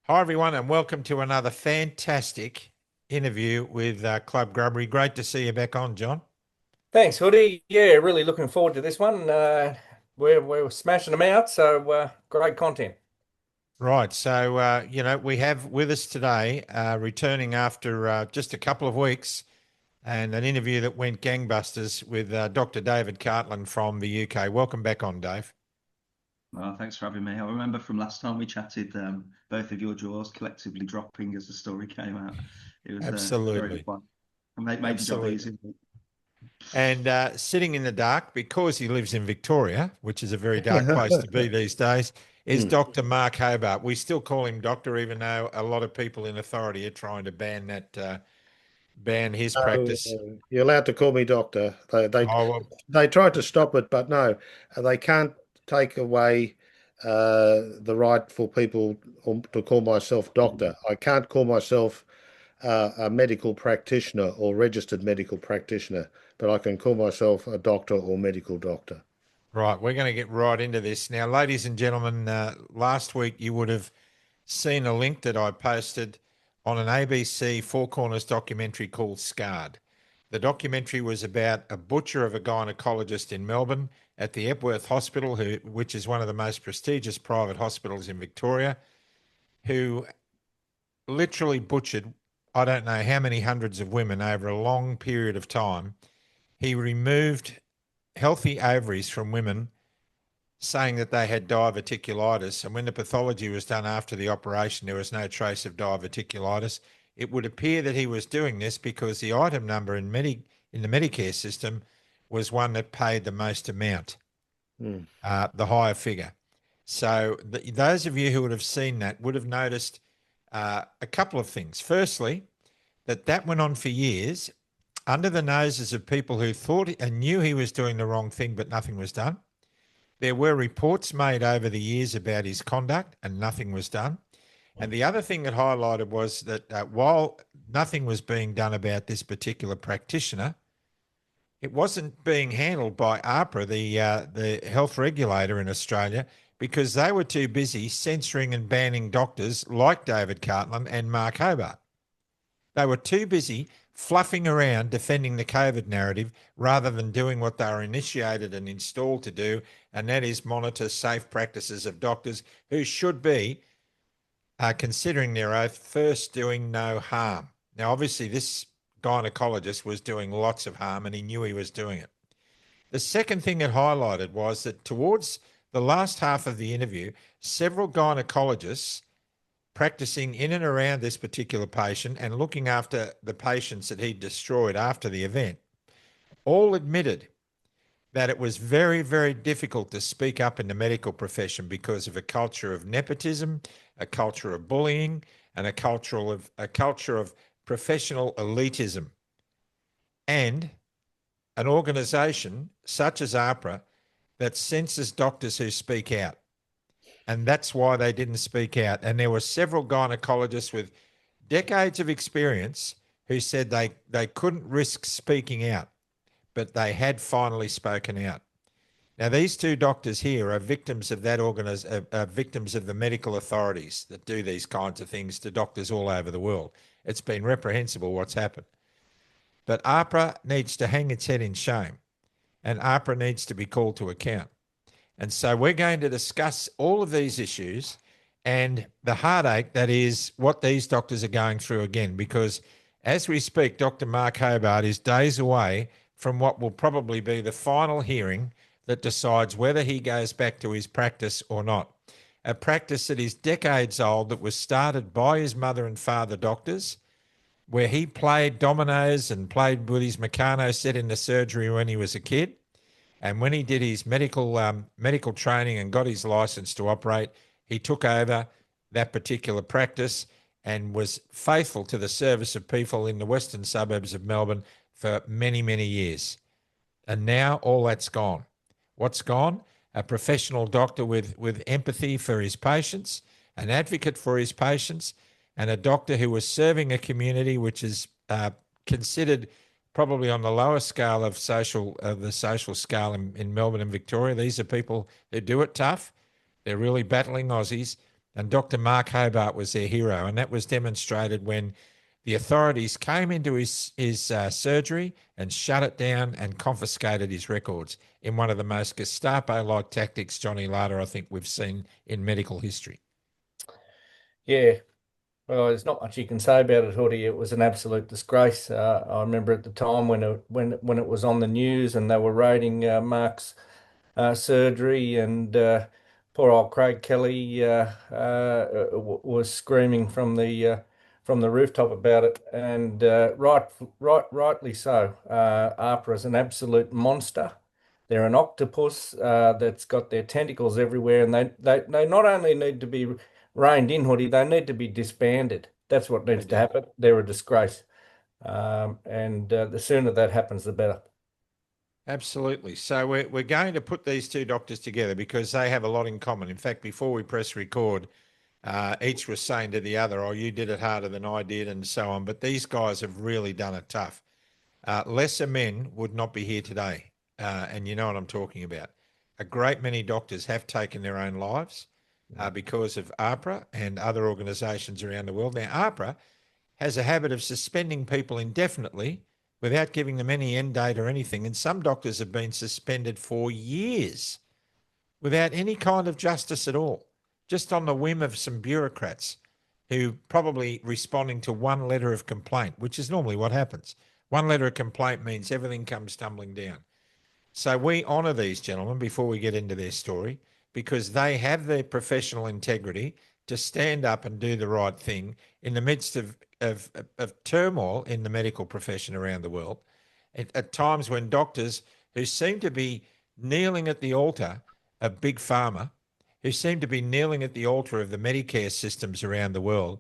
Hi, everyone, and welcome to another fantastic interview with Club Grubbery. Great to see you back on, John. Thanks, Hoodie. Yeah, really looking forward to this one. We're smashing them out, so great content. Right, so we have with us today, returning after just a couple of weeks, and an interview that went gangbusters with Dr. David Cartland from the UK. Welcome back on, Dave. Well, thanks for having me. I remember from last time we chatted, both of your jaws collectively dropping as the story came out. It was very Absolutely, fun. And made your job absolutely. easy. And sitting in the dark, because he lives in Victoria, which is a very dark place to be these days, is Mm. Dr. Mark Hobart. We still call him doctor, even though a lot of people in authority are trying to ban his No, practice. you're allowed to call me doctor. Oh, well, They tried to stop it, but no, they can't take away the right for people to call myself doctor. I can't call myself a medical practitioner or registered medical practitioner, but I can call myself a doctor or medical doctor. right. We're going to get right into this now, ladies and gentlemen. Last week you would have seen a link that I posted on an ABC Four Corners documentary called Scarred. The documentary was about a butcher of a gynecologist in Melbourne at the Epworth Hospital, which is one of the most prestigious private hospitals in Victoria, who literally butchered, I don't know how many hundreds of women over a long period of time. He removed healthy ovaries from women, saying that they had diverticulitis. And when the pathology was done after the operation, there was no trace of diverticulitis. It would appear that he was doing this because the item number in the Medicare system was one that paid the most amount, Mm. the higher figure. So those of you who would have seen that would have noticed a couple of things. Firstly, that went on for years under the noses of people who thought and knew he was doing the wrong thing, but nothing was done. There were reports made over the years about his conduct, and nothing was done. And the other thing that highlighted was that while nothing was being done about this particular practitioner, it wasn't being handled by AHPRA, the health regulator in Australia, because they were too busy censoring and banning doctors like David Cartland and Mark Hobart. They were too busy fluffing around defending the COVID narrative rather than doing what they were initiated and installed to do, and that is monitor safe practices of doctors who should be, considering their oath, first doing no harm. Now, obviously, this gynecologist was doing lots of harm and he knew he was doing it. The second thing it highlighted was that towards the last half of the interview, several gynecologists practicing in and around this particular patient and looking after the patients that he destroyed after the event all admitted that it was very, very difficult to speak up in the medical profession because of a culture of nepotism, a culture of bullying, and a culture of professional elitism, and an organisation such as AHPRA that censors doctors who speak out. And that's why they didn't speak out. And there were several gynecologists with decades of experience who said they couldn't risk speaking out, but they had finally spoken out. Now, these two doctors here are victims of victims of the medical authorities that do these kinds of things to doctors all over the world. It's been reprehensible what's happened. But AHPRA needs to hang its head in shame, and AHPRA needs to be called to account. And so we're going to discuss all of these issues and the heartache that is what these doctors are going through again, because as we speak, Dr. Mark Hobart is days away from what will probably be the final hearing that decides whether he goes back to his practice or not. A practice that is decades old, that was started by his mother and father doctors, where he played dominoes and played with his Meccano set in the surgery when he was a kid. And when he did his medical training and got his license to operate, he took over that particular practice and was faithful to the service of people in the western suburbs of Melbourne for many, many years. And now all that's gone. What's gone? A professional doctor with empathy for his patients, an advocate for his patients, and a doctor who was serving a community which is considered probably on the lower scale of the social scale in Melbourne and Victoria. These are people who do it tough. They're really battling Aussies And Dr. Mark Hobart was their hero. And that was demonstrated when the authorities came into his surgery and shut it down and confiscated his records in one of the most Gestapo-like tactics, Johnny Latta, I think we've seen in medical history. Yeah. Well, there's not much you can say about it, Hoodie. It was an absolute disgrace. I remember at the time when it was on the news and they were raiding Mark's surgery, and poor old Craig Kelly was screaming from the rooftop about it, and rightly so. APRA is an absolute monster. They're an octopus that's got their tentacles everywhere, and they not only need to be reined in, Hoodie, they need to be disbanded. That's what needs to happen. They're a disgrace, and the sooner that happens, the better. Absolutely. So we're going to put these two doctors together because they have a lot in common. In fact, before we press record, each was saying to the other, "Oh, you did it harder than I did," and so on. But these guys have really done it tough. Lesser men would not be here today, and you know what I'm talking about. A great many doctors have taken their own lives because of APRA and other organisations around the world. Now, APRA has a habit of suspending people indefinitely without giving them any end date or anything. And some doctors have been suspended for years without any kind of justice at all, just on the whim of some bureaucrats who probably responding to one letter of complaint, which is normally what happens. One letter of complaint means everything comes tumbling down. So we honour these gentlemen before we get into their story because they have their professional integrity to stand up and do the right thing in the midst of turmoil in the medical profession around the world, at times when doctors who seem to be kneeling at the altar of big pharma, who seem to be kneeling at the altar of the Medicare systems around the world,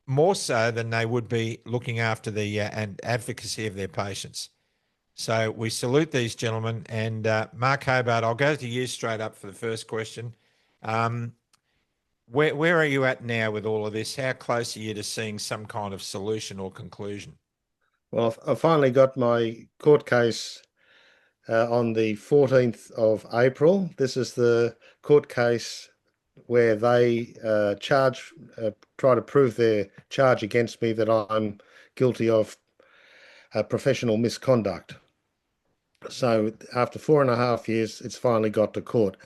more so than they would be looking after the and advocacy of their patients. So we salute these gentlemen. And Mark Hobart, I'll go to you straight up for the first question. Where are you at now with all of this? How close are you to seeing some kind of solution or conclusion? Well, I finally got my court case on the 14th of April. This is the court case where they try to prove their charge against me that I'm guilty of professional misconduct. So after 4.5 years, it's finally got to court.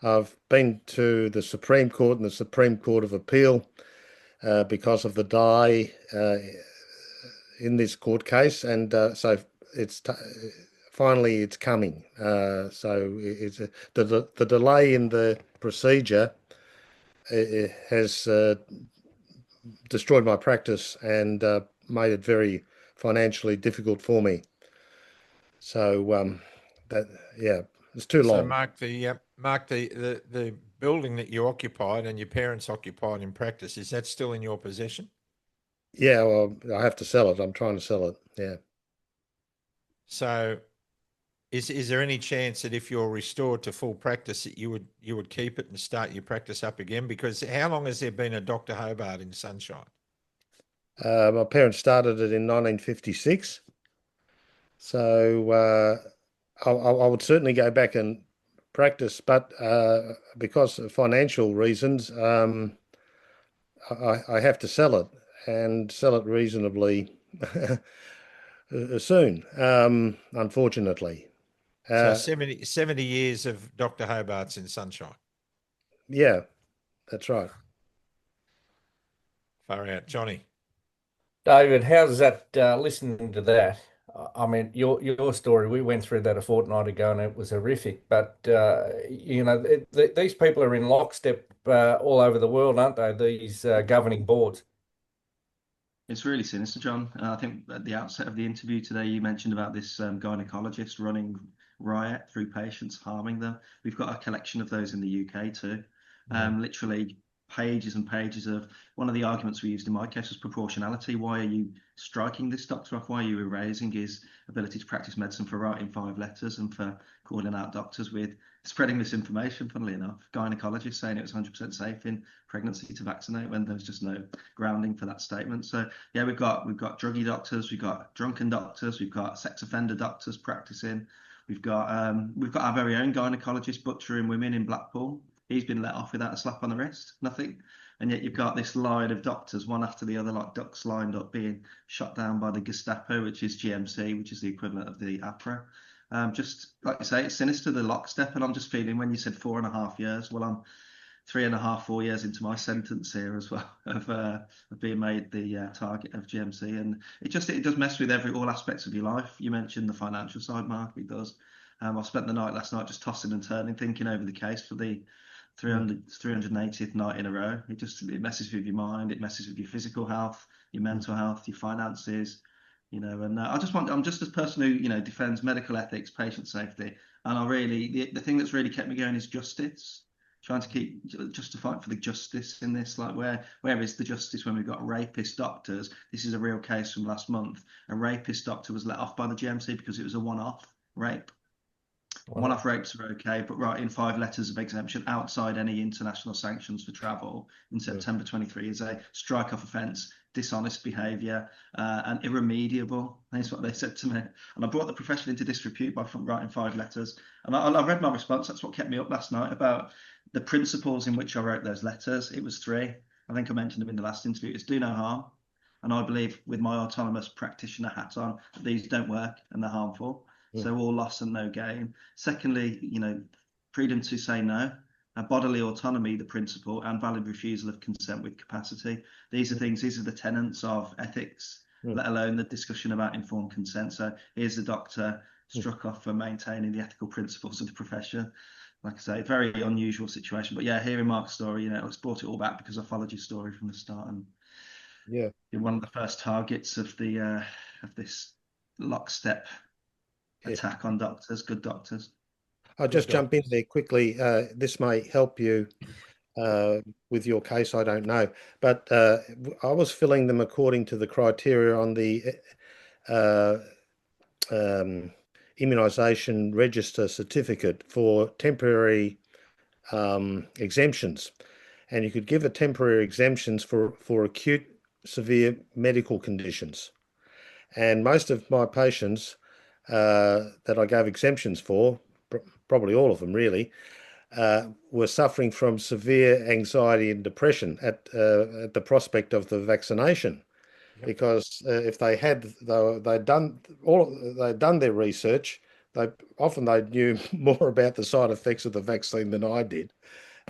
I've been to the Supreme Court and the Supreme Court of Appeal because of the delay in this court case, and so it's finally it's coming. So it's the delay in the procedure has destroyed my practice and made it very financially difficult for me. So it's too long. So Mark, the building that you occupied and your parents occupied in practice, is that still in your possession? Yeah, well, I have to sell it. I'm trying to sell it. Yeah. So is there any chance that if you're restored to full practice that you would keep it and start your practice up again? Because how long has there been a Dr. Hobart in Sunshine? My parents started it in 1956. So I would certainly go back and practice, but because of financial reasons, I have to sell it and sell it reasonably soon, unfortunately. So 70 years of Dr. Hobart's in Sunshine. Yeah, that's right. Far out. Johnny. David, how does that, listening to that? I mean, your story, we went through that a fortnight ago and it was horrific. But, these people are in lockstep all over the world, aren't they? These governing boards. It's really sinister, John. I think at the outset of the interview today, you mentioned about this gynecologist running riot through patients, harming them. We've got a collection of those in the UK too. Literally pages and pages of, one of the arguments we used in my case was proportionality. Why are you striking this doctor off? Why are you erasing his ability to practice medicine for writing 5 letters and for calling out doctors with spreading misinformation, funnily enough? Gynecologists saying it was 100% safe in pregnancy to vaccinate when there's just no grounding for that statement. So yeah, we've got druggy doctors, we've got drunken doctors, we've got sex offender doctors practicing. We've got our very own gynecologist butchering women in Blackpool. He's been let off without a slap on the wrist, nothing. And yet you've got this line of doctors, one after the other, like ducks lined up, being shot down by the Gestapo, which is GMC, which is the equivalent of the APRA. Just like you say, it's sinister, the lockstep. And I'm just feeling, when you said 4.5 years, well, I'm 3.5, 4 years into my sentence here as well of being made the target of GMC, and it does mess with all aspects of your life. You mentioned the financial side, Mark. It does. I spent the night last night just tossing and turning, thinking over the case for the 380th night in a row. It messes with your mind. It messes with your physical health, your mental health, your finances. And I'm just a person who defends medical ethics, patient safety, and the thing that's really kept me going is justice. Trying to justify for the justice in this. Like, where is the justice when we've got rapist doctors? This is a real case from last month. A rapist doctor was let off by the GMC because it was a one-off rape. Wow. One-off rapes are okay, but writing 5 letters of exemption outside any international sanctions for travel in September 23 is a strike-off offence, dishonest behaviour, and irremediable. That's what they said to me. And I brought the profession into disrepute by writing 5 letters. And I read my response. That's what kept me up last night, about the principles in which I wrote those letters. It was 3. I think I mentioned them in the last interview. It's do no harm. And I believe, with my autonomous practitioner hat on, that these don't work and they're harmful. So all loss and no gain. Secondly, freedom to say no, bodily autonomy, the principle, and valid refusal of consent with capacity. These are the tenets of ethics, let alone the discussion about informed consent. So here's the doctor struck off for maintaining the ethical principles of the profession. Like I say, very unusual situation. But yeah, hearing Mark's story, it's brought it all back because I followed your story from the start, and you're one of the first targets of this lockstep attack on doctors, good doctors. I'll just jump in there quickly. This may help you with your case, I don't know. But I was filling them according to the criteria on the immunisation register certificate for temporary exemptions. And you could give a temporary exemptions for acute severe medical conditions. And most of my patients that I gave exemptions for, probably all of them really, were suffering from severe anxiety and depression at the prospect of the vaccination. Yep. Because if they'd done their research, they knew more about the side effects of the vaccine than I did,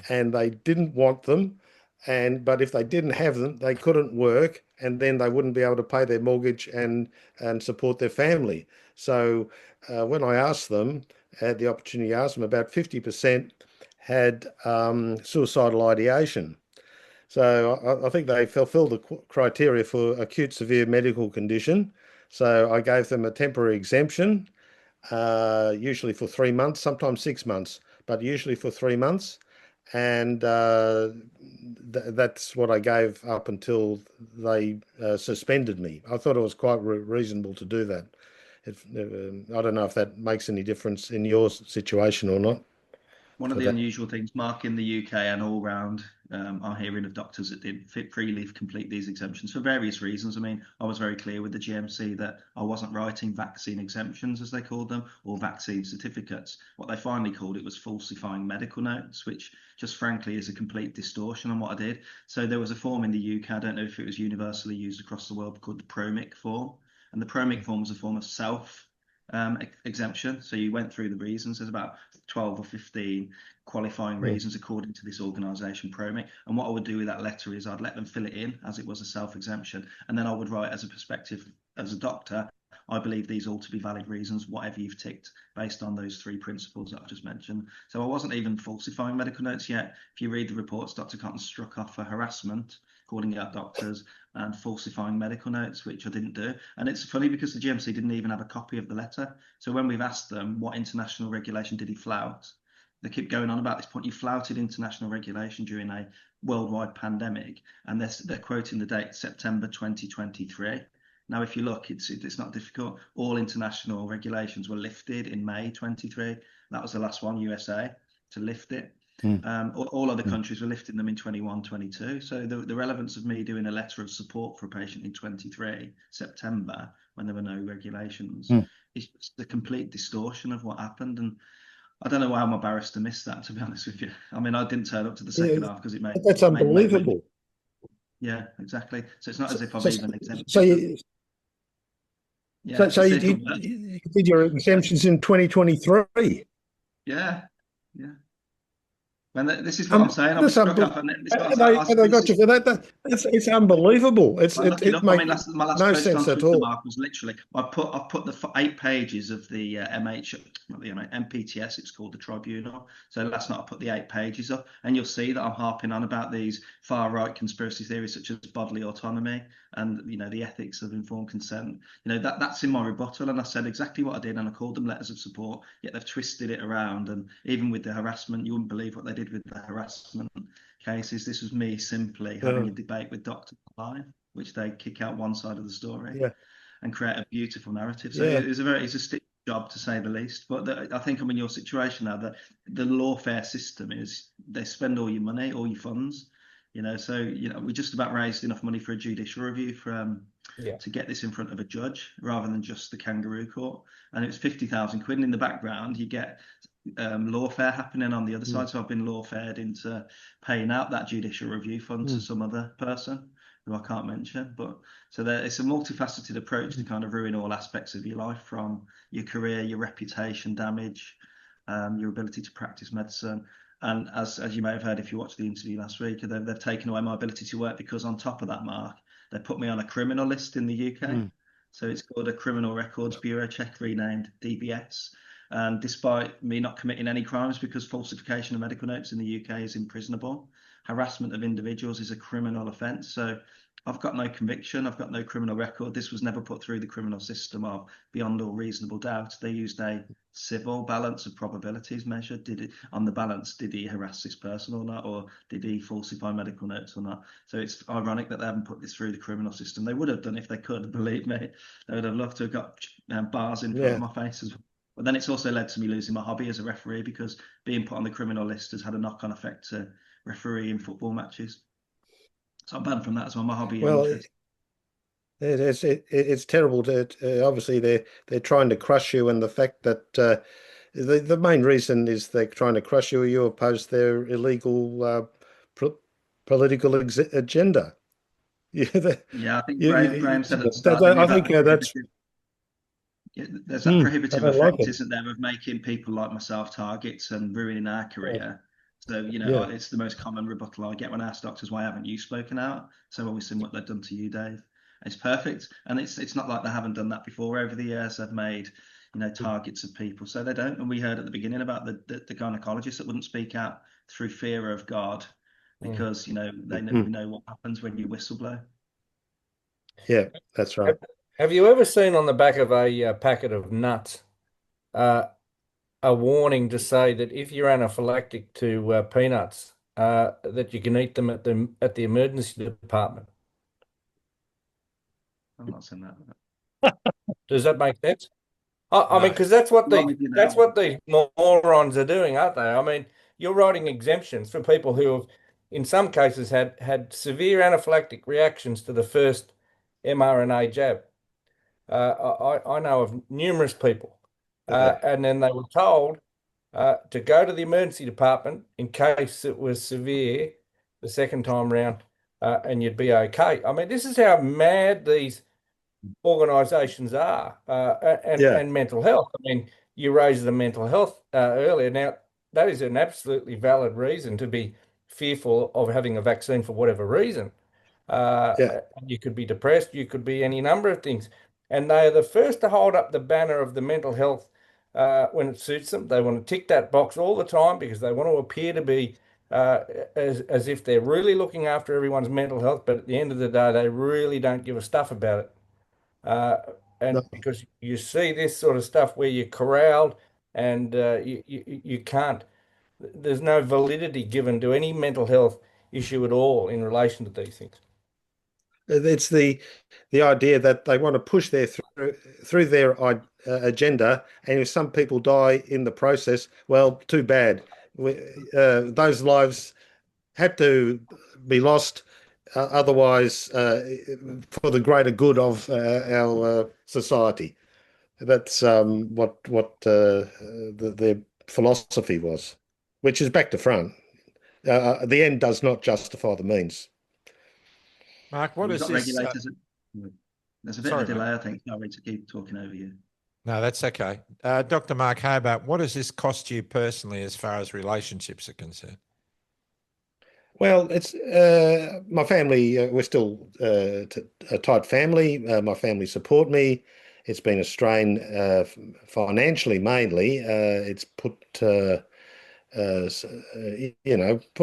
and they didn't want them. But if they didn't have them, they couldn't work, and then they wouldn't be able to pay their mortgage and support their family. So when I asked them, had the opportunity to ask them, about 50% had suicidal ideation. So I think they fulfilled the criteria for acute severe medical condition. So I gave them a temporary exemption, usually for 3 months, sometimes 6 months, but usually for 3 months. And that's what I gave up until they suspended me. I thought it was quite reasonable to do that. I don't know if that makes any difference in your situation or not. One of the unusual things, Mark, in the UK and all round, I'm hearing of doctors that did freely complete these exemptions for various reasons. I mean, I was very clear with the GMC that I wasn't writing vaccine exemptions, as they called them, or vaccine certificates. What they finally called it was falsifying medical notes, which just frankly is a complete distortion on what I did. So there was a form in the UK, I don't know if it was universally used across the world, called the PROMIC form. And the PROMIC form was a form of exemption. So you went through the reasons. There's about 12 or 15 qualifying reasons according to this organisation, PROMIC. And what I would do with that letter is I'd let them fill it in as it was a self-exemption. And then I would write, as a perspective, as a doctor, I believe these all to be valid reasons, whatever you've ticked, based on those 3 principles that I've just mentioned. So I wasn't even falsifying medical notes yet. If you read the reports, Dr Cartland struck off for harassment, calling out doctors, and falsifying medical notes, which I didn't do. And it's funny because the GMC didn't even have a copy of the letter. So when we've asked them what international regulation did he flout, they keep going on about this point. You flouted international regulation during a worldwide pandemic, and they're quoting the date September 2023. Now, if you look, it's not difficult. All international regulations were lifted in May 23. That was the last one, USA, to lift it. All other countries were lifting them in 21, 22. So the relevance of me doing a letter of support for a patient in 23 September, when there were no regulations, is just a complete distortion of what happened. And I don't know how my barrister missed that, to be honest with you. I mean, I didn't turn up to the second half because it made... That's unbelievable. Yeah, exactly. So it's not as if I've So, even exempted so them. you, Yeah, so it's you even did, worse. you did your exemptions in 2023. Yeah, yeah. This is what I'm saying. I'll be That's struck off, and this is what and they got you for that. It's unbelievable. I look it It up. I mean, makes my last no post on sense at Twitter, all. Mark, was literally I've put the 8 pages of the not the MPTS. It's called the Tribunal. So last night I put the 8 pages up, and you'll see that I'm harping on about these far right conspiracy theories such as bodily autonomy and the ethics of informed consent. That's in my rebuttal, and I said exactly what I did, and I called them letters of support. Yet they've twisted it around, and even with the harassment, you wouldn't believe what they did with the harassment cases. This was me simply having a debate with Dr. Cartland, which they kick out one side of the story and create a beautiful narrative. So it's a stick job, to say the least. But I think I'm in your situation now. That the lawfare system is they spend all your money, all your funds. So we just about raised enough money for a judicial review to get this in front of a judge rather than just the kangaroo court. And it was 50,000 quid. And in the background, you get lawfare happening on the other side. So I've been lawfared into paying out that judicial review fund to some other person who I can't mention. But so it's a multifaceted approach to kind of ruin all aspects of your life, from your career, your reputation damage, your ability to practice medicine. And as you may have heard if you watched the interview last week, they've taken away my ability to work because on top of that, Mark, they put me on a criminal list in the UK. So it's called a Criminal Records Bureau check, renamed DBS. And despite me not committing any crimes, because falsification of medical notes in the UK is imprisonable, harassment of individuals is a criminal offence. So I've got no conviction. I've got no criminal record. This was never put through the criminal system of beyond all reasonable doubt. They used a civil balance of probabilities measure. Did he harass this person or not? Or did he falsify medical notes or not? So it's ironic that they haven't put this through the criminal system. They would have done if they could, believe me. They would have loved to have got bars in front of my face as well. But then it's also led to me losing my hobby as a referee, because being put on the criminal list has had a knock-on effect to refereeing football matches. So I'm banned from that as well. My hobby and interest. It's terrible. Obviously they're trying to crush you, and the fact that the main reason is they're trying to crush you. You oppose their illegal political agenda. Yeah, I think Graham said at the start. I think that's. There's that prohibitive effect, like isn't there, of making people like myself targets and ruining our career. So, it's the most common rebuttal I get when I ask doctors, why haven't you spoken out? So we've seen what they've done to you, Dave. It's perfect. And it's not like they haven't done that before over the years. They've made, targets of people. So they don't. And we heard at the beginning about the gynecologists that wouldn't speak out through fear of God, because, they know what happens when you whistleblow. Yeah, that's right. Have you ever seen on the back of a packet of nuts a warning to say that if you're anaphylactic to peanuts, that you can eat them at the emergency department? I'm not saying that. Does that make sense? I mean, because that's what these morons are doing, aren't they? I mean, you're writing exemptions for people who have, in some cases, had severe anaphylactic reactions to the first mRNA jab. I know of numerous people, and then they were told to go to the emergency department in case it was severe the second time round, and you'd be okay. I mean, this is how mad these organisations are, and mental health. I mean, you raised the mental health earlier. Now, that is an absolutely valid reason to be fearful of having a vaccine for whatever reason. You could be depressed, you could be any number of things. And they are the first to hold up the banner of the mental health when it suits them. They want to tick that box all the time because they want to appear to be as if they're really looking after everyone's mental health, but at the end of the day, they really don't give a stuff about it. Because you see this sort of stuff where you're corralled and you can't, there's no validity given to any mental health issue at all in relation to these things. It's the idea that they want to push through their agenda, and if some people die in the process, well, too bad. Those lives had to be lost, otherwise, for the greater good of our society. That's what their philosophy was, which is back to front. The end does not justify the means. Mark, what We've is got this? regulators. There's a bit of Sorry, a mate. delay, I think. Sorry to keep talking over you. No, that's okay. Dr. Mark Hobart, what does this cost you personally as far as relationships are concerned? Well, it's my family. We're still a tight family. My family support me. It's been a strain financially mainly. It's put put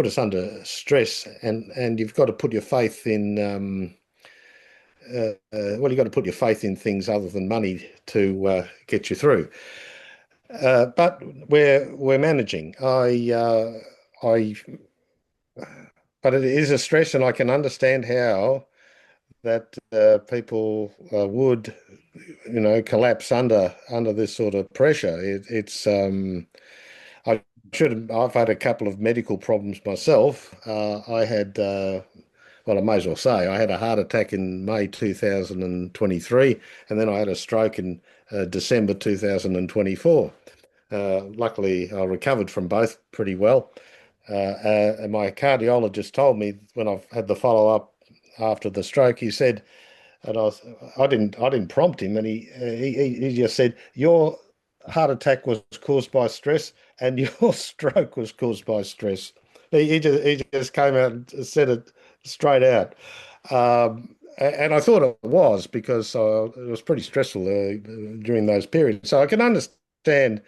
us under stress, and you've got to put your faith in. Well, you've got to put your faith in things other than money to get you through. But we're managing. I but it is a stress, and I can understand how that people would, collapse under this sort of pressure. I've had a couple of medical problems myself. I had, well, I may as well say, I had a heart attack in May 2023, and then I had a stroke in December 2024. Luckily, I recovered from both pretty well. And my cardiologist told me when I've had the follow-up after the stroke, he said, and I didn't prompt him, and he just said, your heart attack was caused by stress, and your stroke was caused by stress. He just came out and said it straight out. And I thought it was because it was pretty stressful during those periods. So I can understand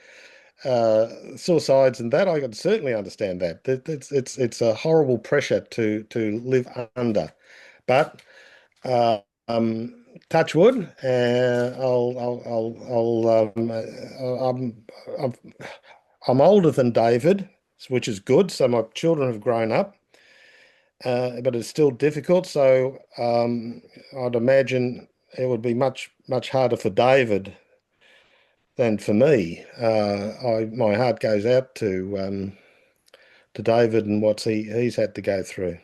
suicides and that. I can certainly understand that. It's a horrible pressure to live under, but touch wood. I'm older than David, which is good. So my children have grown up, but it's still difficult. So I'd imagine it would be much harder for David than for me. My heart goes out to David and what he's had to go through.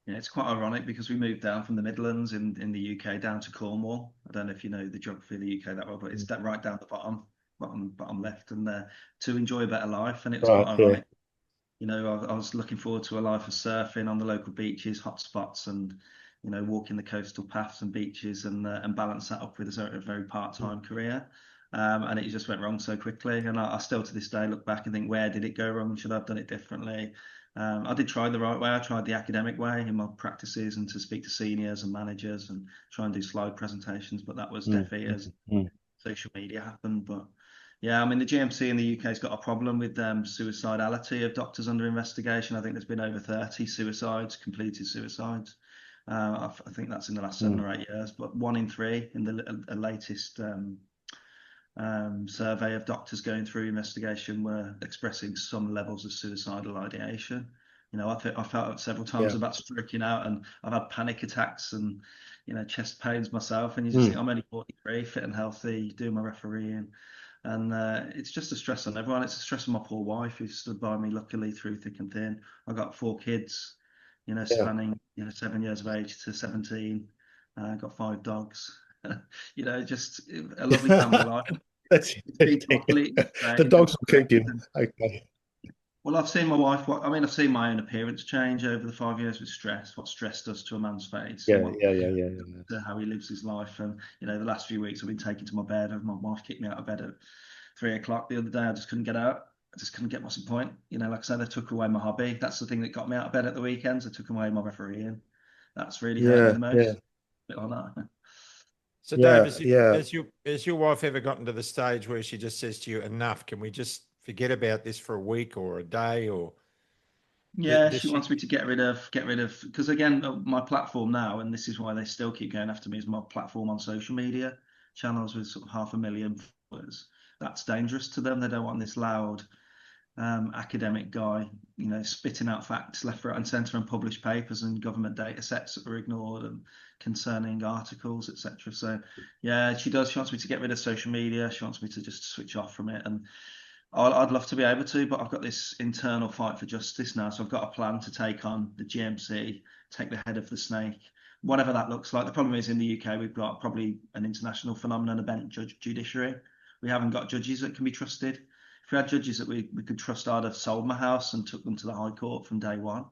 Yeah, it's quite ironic because we moved down from the Midlands in the UK down to Cornwall. I don't know if you know the geography of the UK that well, but it's that right down the bottom left, and to enjoy a better life. And it was quite Right, yeah. ironic. I was looking forward to a life of surfing on the local beaches, hot spots, and walking the coastal paths and beaches, and balance that up with a very part-time career. And it just went wrong so quickly. And I still to this day look back and think, where did it go wrong? Should I have done it differently? I did try the right way. I tried the academic way in my practices and to speak to seniors and managers and try and do slide presentations, but that was deaf ears. Social media happened. But yeah, I mean, the GMC in the UK has got a problem with suicidality of doctors under investigation. I think there's been over 30 suicides, completed suicides. I think that's in the last 7 or 8 years, but 1 in 3 in the latest survey of doctors going through investigation were expressing some levels of suicidal ideation. I felt several times about striking out, and I've had panic attacks and chest pains myself. And you just think, I'm only 43, fit and healthy, doing my refereeing, and it's just a stress on everyone. It's a stress on my poor wife who stood by me luckily through thick and thin. I got 4 kids, spanning 7 years of age to 17. Got 5 dogs. Just a lovely family life. The dogs will keep you. Okay. Well, I've seen my wife. I've seen my own appearance change over the 5 years with stress. What stress does to a man's face. Yeah. How he lives his life. And the last few weeks I've been taken to my bed. And my wife kicked me out of bed at 3 o'clock the other day. I just couldn't get out. I just couldn't get what's the point. Like I said, they took away my hobby. That's the thing that got me out of bed at the weekends. They took away my refereeing. That's really hurt me the most. Yeah. A bit like that. So, Dave, has your wife ever gotten to the stage where she just says to you, enough, can we just forget about this for a week or a day? Or yeah, she wants me to get rid of, because again, my platform now, and this is why they still keep going after me, is my platform on social media channels with sort of 500,000 followers. That's dangerous to them. They don't want this loud academic guy, spitting out facts left, right, and centre, and published papers and government data sets that were ignored and concerning articles, etc. So, yeah, she does. She wants me to get rid of social media. She wants me to just switch off from it, and I'd love to be able to, but I've got this internal fight for justice now. So I've got a plan to take on the GMC, take the head of the snake, whatever that looks like. The problem is in the UK, we've got probably an international phenomenon, a bent judiciary. We haven't got judges that can be trusted. If we had judges that we could trust, I'd have sold my house and took them to the High Court from day one.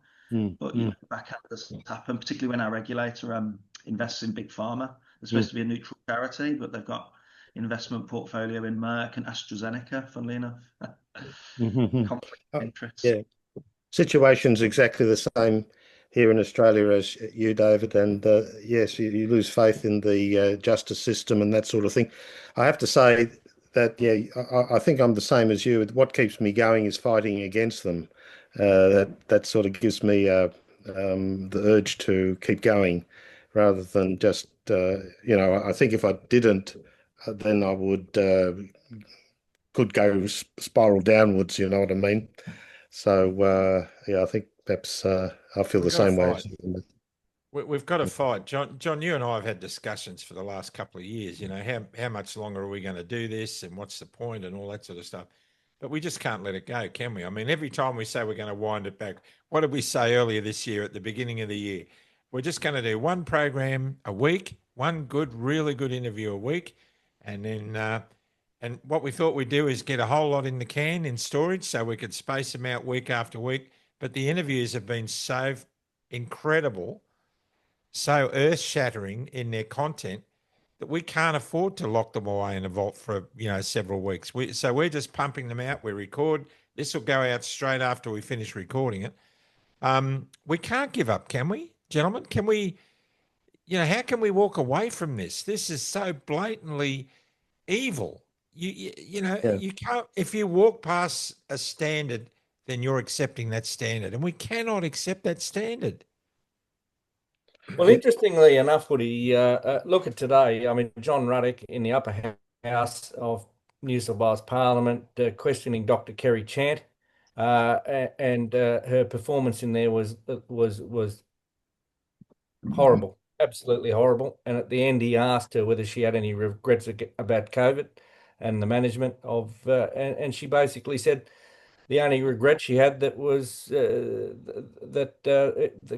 But you know, backhand doesn't happen, particularly when our regulator invests in big pharma. They're supposed to be a neutral charity, but they've got investment portfolio in Merck and AstraZeneca, funnily enough. Conflict of interest. Yeah, situation's exactly the same here in Australia as you, David. And yes, you lose faith in the justice system and that sort of thing. I have to say that, yeah, I think I'm the same as you. What keeps me going is fighting against them. That sort of gives me the urge to keep going rather than just, I think if I didn't, then I would could go spiral downwards, you know what I mean? So, yeah, I think perhaps I feel the We've got to same way. fight. We've got to fight. John, you and I have had discussions for the last couple of years, you know, how much longer are we going to do this and what's the point and all that sort of stuff. But we just can't let it go, can we? I mean, every time we say we're going to wind it back, what did we say earlier this year at the beginning of the year? We're just going to do one program a week, one good, really good interview a week. And then, and what we thought we'd do is get a whole lot in the can in storage so we could space them out week after week. But the interviews have been so incredible, so earth-shattering in their content that we can't afford to lock them away in a vault for, you know, several weeks. So we're just pumping them out. We record. This will go out straight after we finish recording it. We can't give up, can we, gentlemen? Can we, you know, how can we walk away from this? This is so blatantly evil. You know, you can't, if you walk past a standard, then you're accepting that standard. And we cannot accept that standard. Well, interestingly enough, Woody, look at today. I mean, John Ruddock in the upper house of New South Wales Parliament questioning Dr. Kerry Chant, and her performance in there was horrible, absolutely horrible. And at the end, he asked her whether she had any regrets about COVID and the management of, and she basically said the only regret she had that was the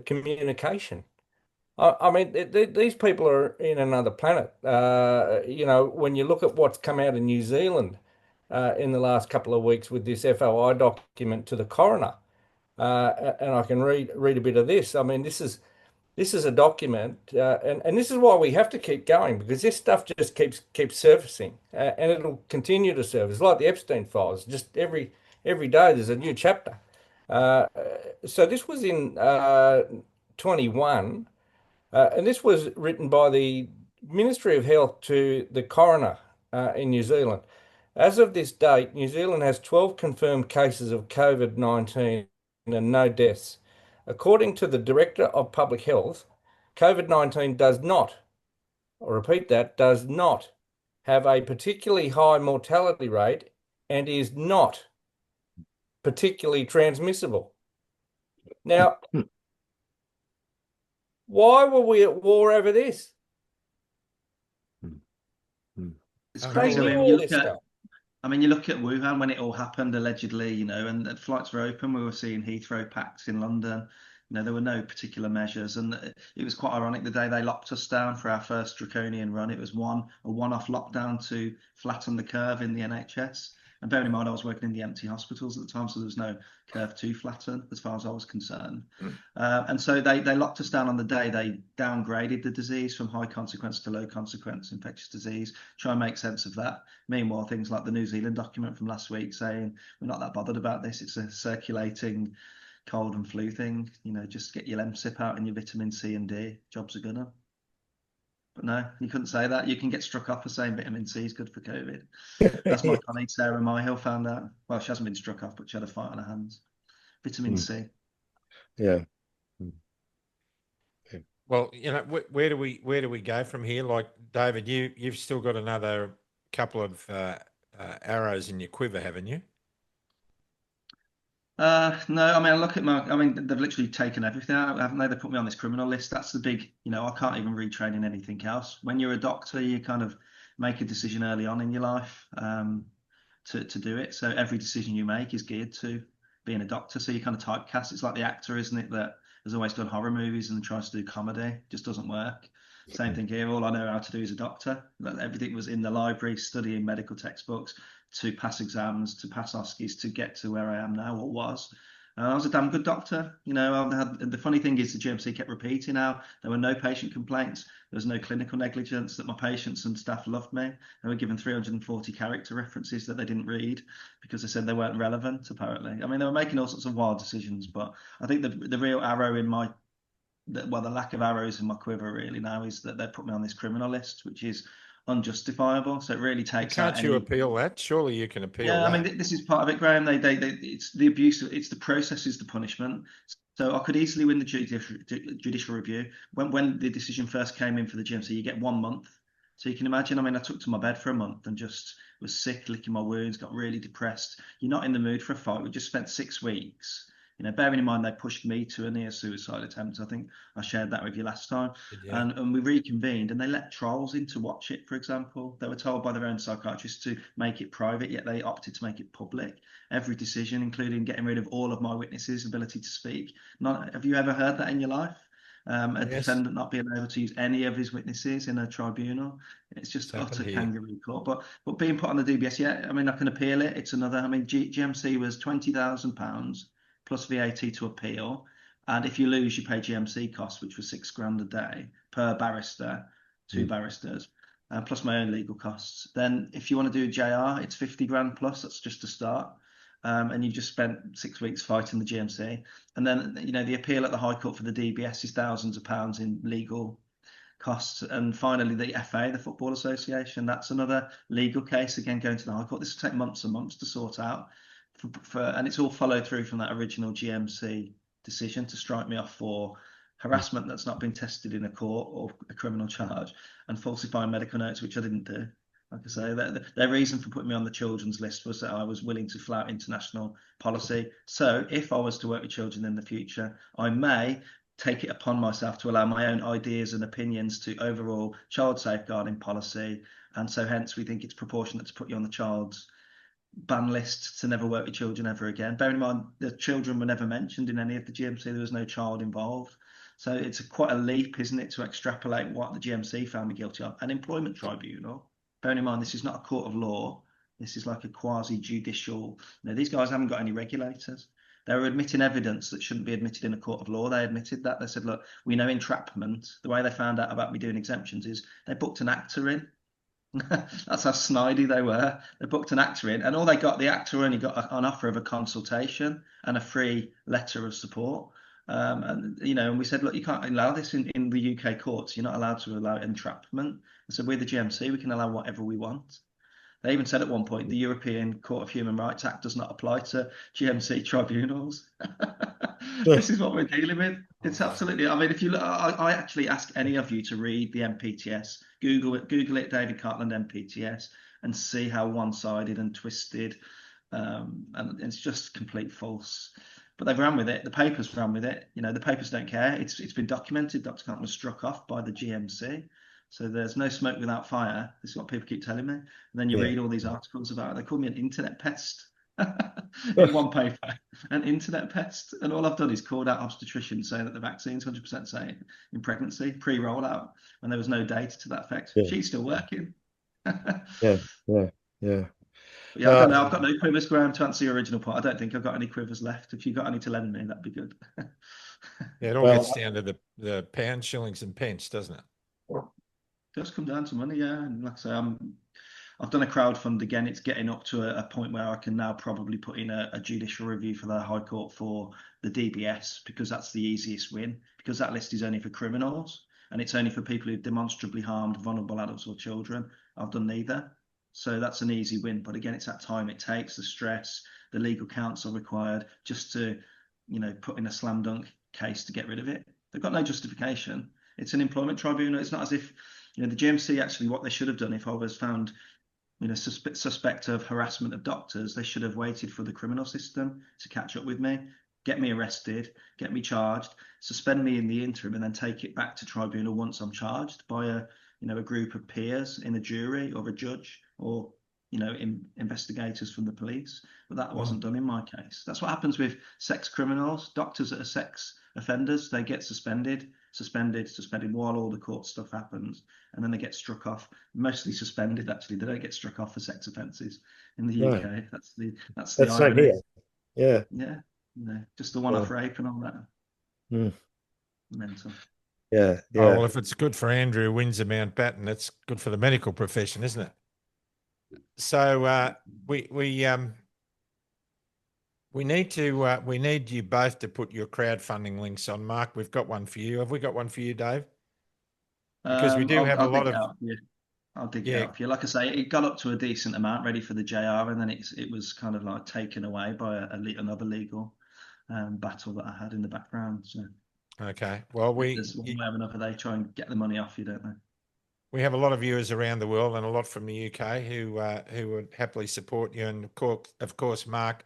communication. I mean, these people are in another planet. You know, when you look at what's come out in New Zealand in the last couple of weeks with this FOI document to the coroner, and I can read a bit of this. I mean, this is a document, and this is why we have to keep going, because this stuff just keeps surfacing, and it'll continue to surface, like the Epstein files. Just every day there's a new chapter. So this was in 21. And this was written by the Ministry of Health to the coroner in New Zealand. As of this date, New Zealand has 12 confirmed cases of COVID-19 and no deaths. According to the Director of Public Health, COVID-19 does not, I'll repeat that, does not have a particularly high mortality rate and is not particularly transmissible. Now, why were we at war over this? It's crazy. They knew all this stuff. I mean, you look at Wuhan when it all happened, allegedly, you know, and the flights were open. We were seeing Heathrow packed in London. You know, there were no particular measures. And it was quite ironic the day they locked us down for our first draconian run. It was a one-off lockdown to flatten the curve in the NHS. And bearing in mind, I was working in the empty hospitals at the time, so there was no curve to flatten as far as I was concerned. And so they locked us down on the day. They downgraded the disease from high consequence to low consequence infectious disease, try and make sense of that. Meanwhile, things like the New Zealand document from last week saying, we're not that bothered about this. It's a circulating cold and flu thing. You know, just get your Lemsip out and your vitamin C and D. Jobs are gonna. But no, you couldn't say that. You can get struck off for saying vitamin C is good for COVID. That's my colleague Sarah Myhill found out. Well, she hasn't been struck off, but she had a fight on her hands. Vitamin C. Yeah. Well, you know, where do we go from here? Like, David, you've still got another couple of arrows in your quiver, haven't you? No, I mean, I mean, they've literally taken everything out, haven't they? They put me on this criminal list. That's the big, you know, I can't even retrain in anything else. When you're a doctor, you kind of make a decision early on in your life to do it. So every decision you make is geared to being a doctor. So you kind of typecast. It's like the actor, isn't it, that has always done horror movies and tries to do comedy. It just doesn't work. Same thing here. All I know how to do is a doctor. Everything was in the library, studying medical textbooks, to pass exams, to pass OSCEs, to get to where I am now, or was. And I was a damn good doctor. You know, the funny thing is the GMC kept repeating how there were no patient complaints. There was no clinical negligence, that my patients and staff loved me. They were given 340 character references that they didn't read because they said they weren't relevant, apparently. I mean, they were making all sorts of wild decisions, but I think the real arrow in my, well, the lack of arrows in my quiver really now is that they put me on this criminal list, which is unjustifiable. So it really takes out Can't you any. appeal that? Surely you can appeal Yeah, I that. mean, this is part of it, Graham. It's the abuse, it's the process is the punishment. So I could easily win the judicial review. When the decision first came in for the GMC, you get 1 month. So you can imagine, I mean, I took to my bed for a month and just was sick, licking my wounds, got really depressed. You're not in the mood for a fight. We just spent 6 weeks. You know, bearing in mind they pushed me to a near suicide attempt. I think I shared that with you last time. Yeah. And we reconvened and they let trolls in to watch it, for example. They were told by their own psychiatrist to make it private, yet they opted to make it public. Every decision, including getting rid of all of my witnesses' ability to speak. Have you ever heard that in your life? A defendant not being able to use any of his witnesses in a tribunal. It's just utter kangaroo court. But being put on the DBS, yeah, I mean, I can appeal it. It's another, I mean, GMC was £20,000 plus VAT to appeal. And if you lose, you pay GMC costs, which was £6,000 a day per barrister, two barristers, plus my own legal costs. Then if you want to do JR, it's 50 grand plus. That's just a start. And you've just spent 6 weeks fighting the GMC. And then, you know, the appeal at the High Court for the DBS is thousands of pounds in legal costs. And finally, the FA, the Football Association, that's another legal case, again, going to the High Court. This will take months and months to sort out. And it's all followed through from that original GMC decision to strike me off for harassment that's not been tested in a court or a criminal charge, and falsifying medical notes, which I didn't do. Like I say, their reason for putting me on the children's list was that I was willing to flout international policy. So if I was to work with children in the future, I may take it upon myself to allow my own ideas and opinions to overall child safeguarding policy. And so hence we think it's proportionate to put you on the child's ban list to never work with children ever again. Bearing in mind, the children were never mentioned in any of the GMC. There was no child involved. So it's quite a leap, isn't it, to extrapolate what the GMC found me guilty of. An employment tribunal. Bearing in mind, this is not a court of law. This is like a quasi-judicial. You know, these guys haven't got any regulators. They were admitting evidence that shouldn't be admitted in a court of law. They admitted that. They said, look, we know entrapment. The way they found out about me doing exemptions is they booked an actor in. That's how snidey they were. They booked an actor in, and all they got, the actor only got an offer of a consultation and a free letter of support. And you know, and we said, look, you can't allow this in the UK courts. You're not allowed to allow entrapment. I said, we're the GMC. We can allow whatever we want. They even said at one point, the European Court of Human Rights Act does not apply to GMC tribunals. This is what we're dealing with. It's absolutely, I mean, if you look, I actually ask any of you to read the MPTS, Google it, David Cartland MPTS, and see how one-sided and twisted, and it's just complete false. But they've ran with it. The papers ran with it. You know, the papers don't care. It's been documented. Dr. Cartland was struck off by the GMC. So there's no smoke without fire. This is what people keep telling me. And then you read all these articles about it. They call me an internet pest in one paper, an internet pest. And all I've done is called out obstetricians saying that the vaccine's 100% safe in pregnancy, pre-rollout, and there was no data to that effect. She's still working. Yeah. I don't know. I've got no quivers, Graham, to answer your original point. I don't think I've got any quivers left. If you've got any to lend me, that'd be good. Yeah, it all gets down to the pounds, shillings, and pence, doesn't it? It does come down to money, yeah. And like I say, I've done a crowdfund again. It's getting up to a point where I can now probably put in a judicial review for the High Court for the DBS, because that's the easiest win, because that list is only for criminals and it's only for people who've demonstrably harmed vulnerable adults or children. I've done neither. So that's an easy win. But again, it's that time it takes, the stress, the legal counsel required just to, you know, put in a slam dunk case to get rid of it. They've got no justification. It's an employment tribunal. It's not as if, you know, the GMC actually, what they should have done if I was found, you know, suspect of harassment of doctors, they should have waited for the criminal system to catch up with me, get me arrested, get me charged, suspend me in the interim, and then take it back to tribunal once I'm charged by a group of peers in a jury or a judge or, you know, investigators from the police. But that wasn't done in my case. That's what happens with sex criminals. Doctors that are sex offenders, they get suspended while all the court stuff happens, and then they get struck off. Mostly suspended, actually. They don't get struck off for sex offences in the UK. That's the irony. Here. Yeah. just the one-off rape and all that. Mm. Mental. Yeah, Oh, yeah. well, if it's good for Andrew who wins the Mountbatten, it's good for the medical profession, isn't it? So we need you both to put your crowdfunding links on. Mark, we've got one for you. Have we got one for you, Dave? Because we do have a lot of. I'll dig it out for you. Like I say, it got up to a decent amount ready for the JR, and then it was kind of like taken away by another legal battle that I had in the background. So okay, well, there's one way or another they try and get the money off you, don't they? We have a lot of viewers around the world and a lot from the UK who would happily support you. And of course, Mark,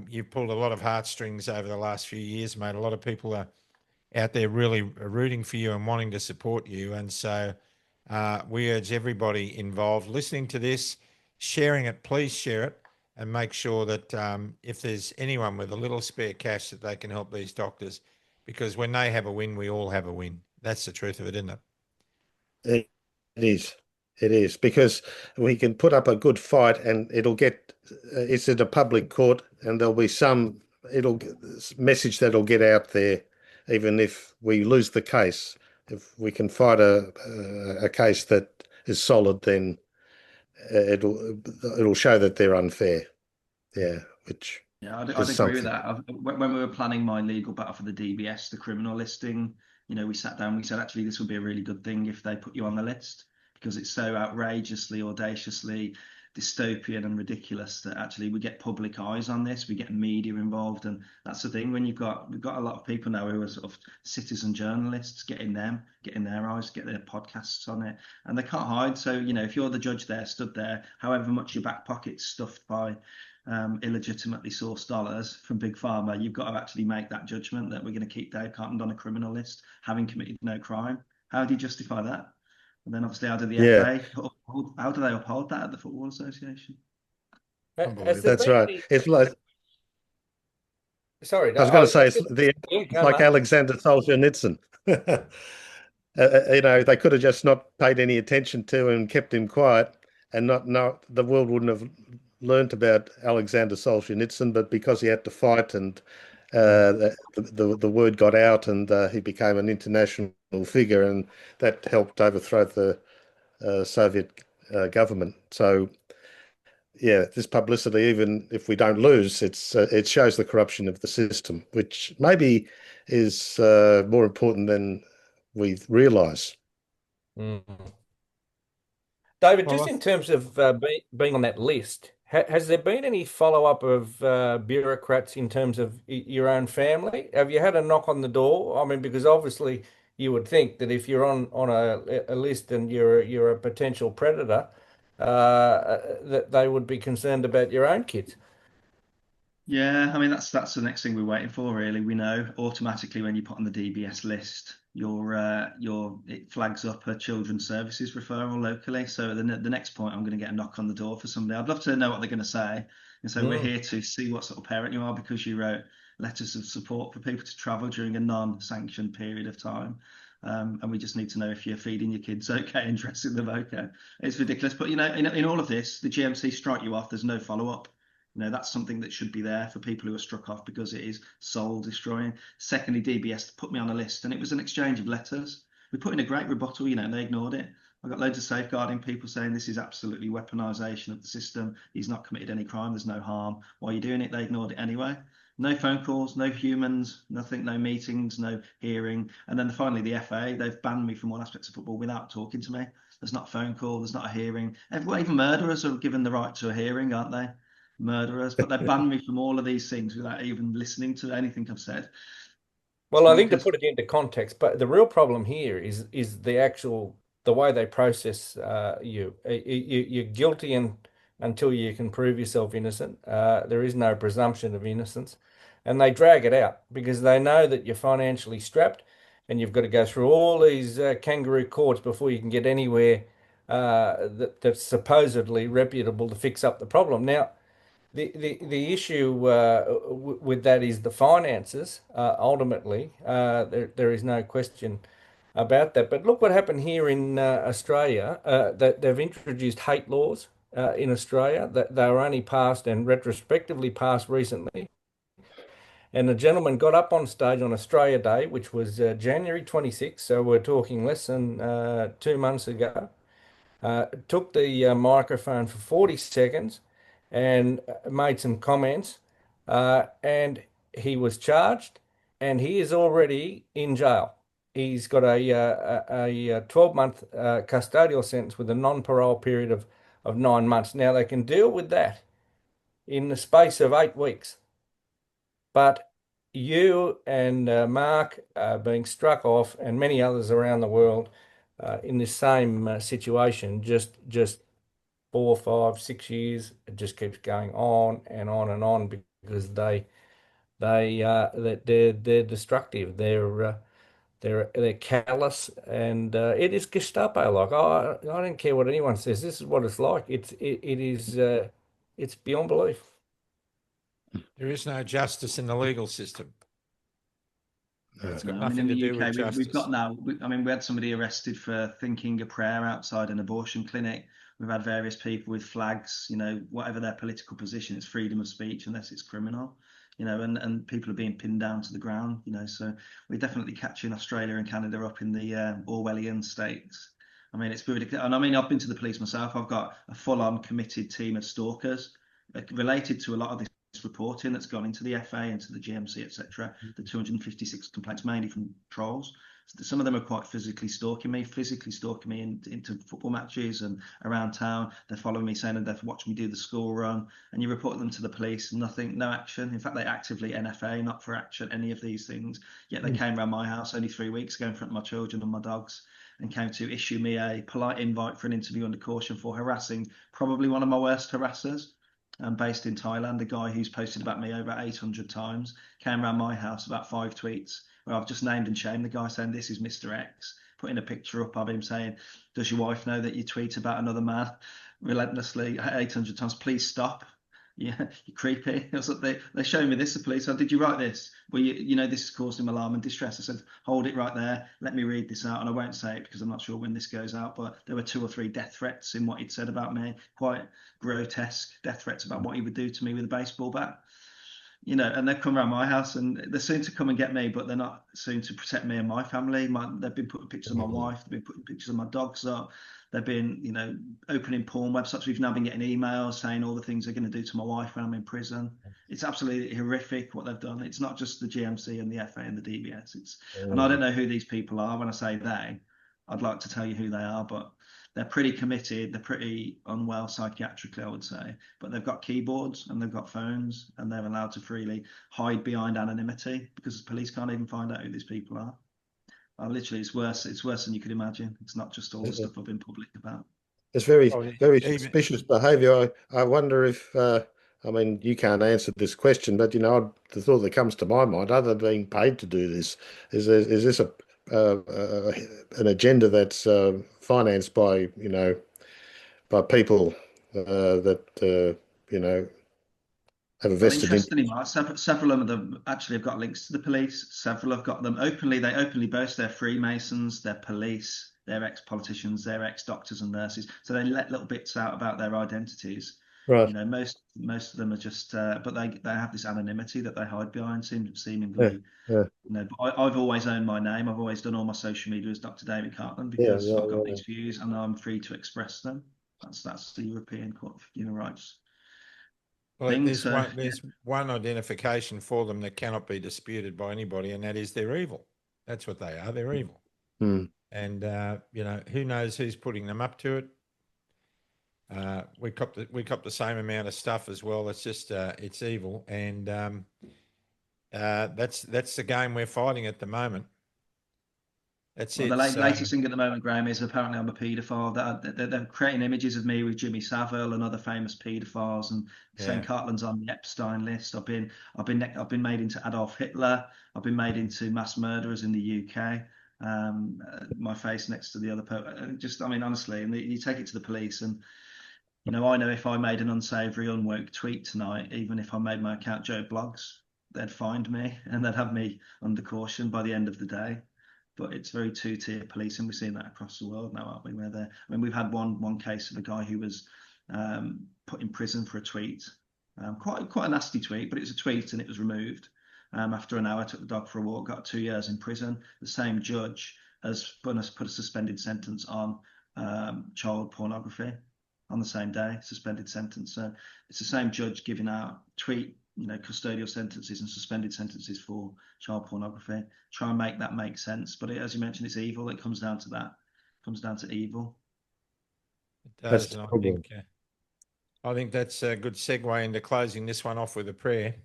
you've pulled a lot of heartstrings over the last few years, mate. A lot of people are out there really rooting for you and wanting to support you. And so we urge everybody involved listening to this, sharing it, please share it and make sure that if there's anyone with a little spare cash that they can help these doctors, because when they have a win, we all have a win. That's the truth of it, isn't it? It is. It is, because we can put up a good fight and it's at a public court, and there'll be some message that'll get out there, even if we lose the case. If we can fight a case that is solid, then it'll show that they're unfair. Yeah, I'd agree with that. When we were planning my legal battle for the DBS, the criminal listing, we sat down, we said, actually, this would be a really good thing if they put you on the list, because it's so outrageously, audaciously dystopian and ridiculous that actually we get public eyes on this, we get media involved. And that's the thing, when we've got a lot of people now who are sort of citizen journalists, getting their eyes, get their podcasts on it, and they can't hide. So, if you're the judge there, stood there, however much your back pocket's stuffed by illegitimately sourced dollars from Big Pharma, you've got to actually make that judgment that we're going to keep Dave Cartland on a criminal list, having committed no crime. How do you justify that? And then obviously, how do the FA, how do they uphold that at the Football Association? That's right. It's like, sorry, I was going to say, it's like Alexander Solzhenitsyn. They could have just not paid any attention to him and kept him quiet, and not the world wouldn't have learnt about Alexander Solzhenitsyn, but because he had to fight, and the word got out, and he became an international figure, and that helped overthrow the Soviet government. So, yeah, this publicity, even if we don't lose, it shows the corruption of the system, which maybe is more important than we realise. David, just in terms of being on that list, has there been any follow-up of bureaucrats in terms of your own family? Have you had a knock on the door? I mean, because obviously you would think that if you're on a list and you're a potential predator, that they would be concerned about your own kids. Yeah, I mean that's the next thing we're waiting for, really. We know automatically when you put on the DBS list, it flags up a children's services referral locally. So the next point, I'm going to get a knock on the door for somebody. I'd love to know what they're going to say. And so we're here to see what sort of parent you are, because you wrote letters of support for people to travel during a non-sanctioned period of time. And we just need to know if you're feeding your kids okay and dressing them okay. It's ridiculous. But, in all of this, the GMC strike you off, there's no follow-up. That's something that should be there for people who are struck off, because it is soul destroying. Secondly, DBS put me on a list, and it was an exchange of letters. We put in a great rebuttal, and they ignored it. I got loads of safeguarding people saying this is absolutely weaponisation of the system. He's not committed any crime. There's no harm. While you're doing it, they ignored it anyway. No phone calls, no humans, nothing, no meetings, no hearing. And then finally, the FA, they've banned me from all aspects of football without talking to me. There's not a phone call. There's not a hearing. Even murderers are given the right to a hearing, aren't they? Murderers, but they banned me from all of these things without even listening to anything I've said. Well, I think to put it into context, but the real problem here is the way they process you. You're guilty until you can prove yourself innocent. There is no presumption of innocence, and they drag it out because they know that you're financially strapped, and you've got to go through all these kangaroo courts before you can get anywhere that's supposedly reputable to fix up the problem. Now, the issue with that is the finances. Ultimately, there is no question about that. But look what happened here in Australia. That they've introduced hate laws in Australia. That they were only passed and retrospectively passed recently. And the gentleman got up on stage on Australia Day, which was January 26th, so we're talking less than 2 months ago. Took the microphone for 40 seconds and made some comments. And he was charged, and he is already in jail. He's got a 12-month custodial sentence with a non-parole period of 9 months. Now, they can deal with that in the space of 8 weeks. But you and Mark are being struck off, and many others around the world in this same situation, just 4, 5, 6 years. It just keeps going on and on and on because they're destructive. They're callous, and it is Gestapo. Like I don't care what anyone says. This is what it's like. It's beyond belief. There is no justice in the legal system. It's got No, I mean, nothing in to the do with UK, justice. we've got now, I mean, we had somebody arrested for thinking a prayer outside an abortion clinic. We've had various people with flags, you know, whatever their political position, it's freedom of speech unless it's criminal, you know, and people are being pinned down to the ground, you know. So we're definitely catching Australia and Canada up in the Orwellian states. I mean, it's ridiculous. And I mean, I've been to the police myself. I've got a full-on committed team of stalkers related to a lot of this reporting that's gone into the FA, into the GMC, etc. The 256 complaints, mainly from trolls. Some of them are quite physically stalking me into football matches and around town. They're following me, saying that they've watched me do the school run, and you report them to the police, nothing, no action. In fact, they actively NFA, not for action, any of these things. Yet they came around my house only 3 weeks ago in front of my children and my dogs, and came to issue me a polite invite for an interview under caution for harassing probably one of my worst harassers. Based in Thailand, a guy who's posted about me over 800 times, came around my house, about 5 tweets, where I've just named and shamed the guy, saying, "This is Mr. X," putting a picture up of him saying, "Does your wife know that you tweet about another man relentlessly 800 times? Please stop. Yeah, you're creepy." I was like, they're showing me this, the police. "Oh, did you write this? Well, you know, this has caused him alarm and distress." I said, "Hold it right there. Let me read this out." And I won't say it because I'm not sure when this goes out, but there were 2 or 3 death threats in what he'd said about me. Quite grotesque death threats about what he would do to me with a baseball bat. You know, and they've come around my house, and they're soon to come and get me, but they're not soon to protect me and my family. They've been putting pictures of my wife, they've been putting pictures of my dogs up, they've been, you know, opening porn websites. We've now been getting emails saying all the things they're going to do to my wife when I'm in prison. It's absolutely horrific what they've done. It's not just the GMC and the FA and the DBS. And I don't know who these people are. When I say they, I'd like to tell you who they are, but they're pretty committed. They're pretty unwell psychiatrically, I would say. But they've got keyboards and they've got phones, and they're allowed to freely hide behind anonymity because the police can't even find out who these people are. Literally, it's worse. It's worse than you could imagine. It's not just all the stuff I've been public about. It's very suspicious behaviour. I wonder if, I mean, you can't answer this question, but, you know, the thought that comes to my mind, other than being paid to do this, is this an agenda that's financed by, you know, by people that, you know, have a Well, vested interestingly, Mark, several of them actually have got links to the police. Several have got them openly. They openly boast they're Freemasons, they're police, they're ex-politicians, they're ex-doctors and nurses. So they let little bits out about their identities. Right. You know, most of them are just, but they have this anonymity that they hide behind, seemingly. Yeah. You know, but I've always owned my name. I've always done all my social media as Dr. David Cartland because I've got these views and I'm free to express them. That's the European Court of Human Rights. Well, there's one identification for them that cannot be disputed by anybody, and that is they're evil. That's what they are. They're evil. And you know, who knows who's putting them up to it? We cop the same amount of stuff as well. It's just it's evil, and that's the game we're fighting at the moment. That's well, it. The latest thing at the moment, Graham, is apparently I'm a paedophile. They're creating images of me with Jimmy Savile and other famous paedophiles, and saying Cartland's on the Epstein list. I've been made into Adolf Hitler. I've been made into mass murderers in the UK. My face next to the other I mean, honestly, and you take it to the police, and you know, I know if I made an unsavoury, unwoke tweet tonight, even if I made my account Joe Blogs, they'd find me and they'd have me under caution by the end of the day. But it's very 2-tier policing. We're seeing that across the world now, aren't we? I mean, we've had one case of a guy who was put in prison for a tweet, quite a nasty tweet, but it was a tweet and it was removed. After an hour, took the dog for a walk, got 2 years in prison. The same judge has put a suspended sentence on child pornography on the same day, suspended sentence. So it's the same judge giving out custodial sentences and suspended sentences for child pornography. Try and make that make sense. But as you mentioned, it's evil. It comes down to that. It comes down to evil. It does, and I think that's a good segue into closing this one off with a prayer.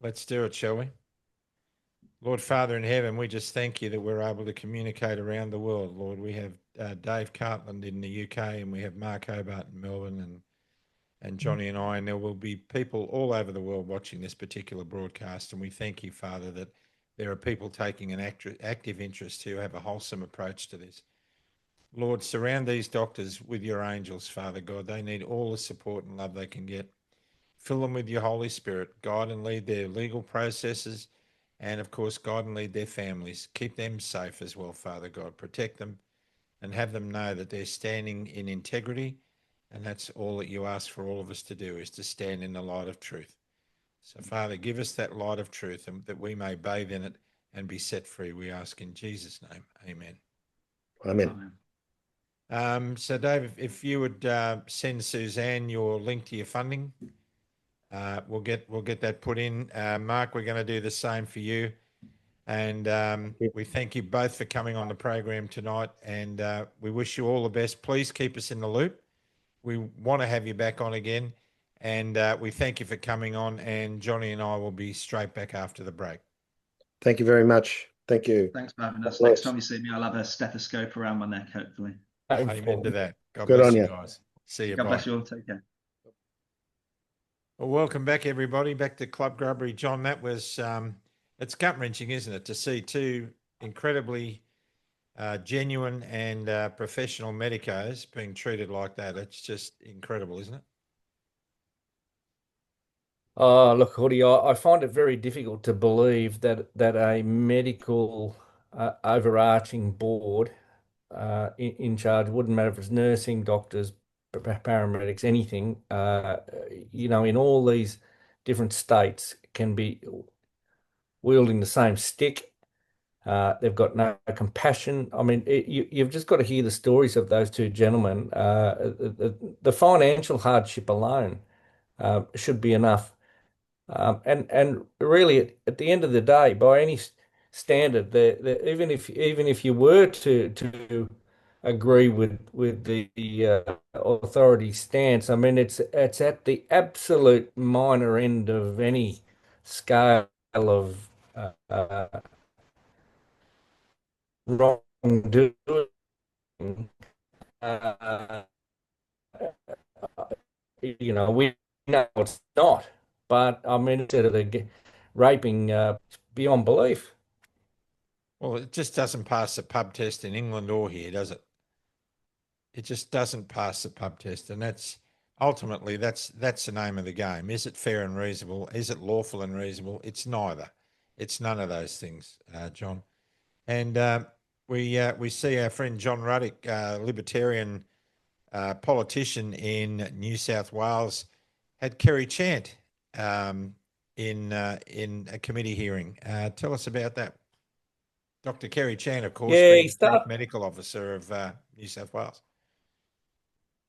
Let's do it, shall we? Lord Father in heaven, we just thank you that we're able to communicate around the world, Lord. We have Dave Cartland in the UK, and we have Mark Hobart in Melbourne, and Johnny and I, and there will be people all over the world watching this particular broadcast. And we thank you, Father, that there are people taking an active interest who have a wholesome approach to this. Lord, surround these doctors with your angels, Father God. They need all the support and love they can get. Fill them with your Holy Spirit. Guide and lead their legal processes, and of course, guide and lead their families. Keep them safe as well, Father God. Protect them and have them know that they're standing in integrity. And that's all that you ask for all of us to do, is to stand in the light of truth. So, Father, give us that light of truth, and that we may bathe in it and be set free. We ask in Jesus' name. Amen. Amen. So, Dave, if you would send Suzanne your link to your funding, we'll get that put in. Mark, we're going to do the same for you. And we thank you both for coming on the program tonight, and we wish you all the best. Please keep us in the loop. We want to have you back on again, and we thank you for coming on, and Johnny and I will be straight back after the break. Thank you very much. Thank you. Thanks for having us. Next time you see me, I'll have a stethoscope around my neck, hopefully. Amen to that. God Good bless on you you. guys. See you. God Bye. bless you all. Take care. Well, welcome back, everybody. Back to Club Grubbery. John, that was, it's gut-wrenching, isn't it, to see two incredibly genuine and professional medicos being treated like that. It's just incredible, isn't it? Oh, look, Hoodie, I find it very difficult to believe that a medical overarching board in charge, wouldn't matter if it's nursing, doctors, paramedics, anything, in all these different states, can be wielding the same stick. They've got no compassion. I mean, you've just got to hear the stories of those two gentlemen. The financial hardship alone should be enough. And really, at the end of the day, by any standard, even if you were to agree with the authority stance, I mean, it's at the absolute minor end of any scale of wrongdoing. Uh, we know it's not, but I mean, instead of the raping beyond belief. Well, it just doesn't pass the pub test in England or here, does it? It just doesn't pass the pub test, and that's ultimately that's the name of the game. Is it fair and reasonable? Is it lawful and reasonable? It's neither. It's none of those things, John. And we see our friend John Ruddick, libertarian politician in New South Wales, had Kerry Chant in a committee hearing. Tell us about that. Dr. Kerry Chan, of course, Yeah, being the Chief Medical Officer of New South Wales.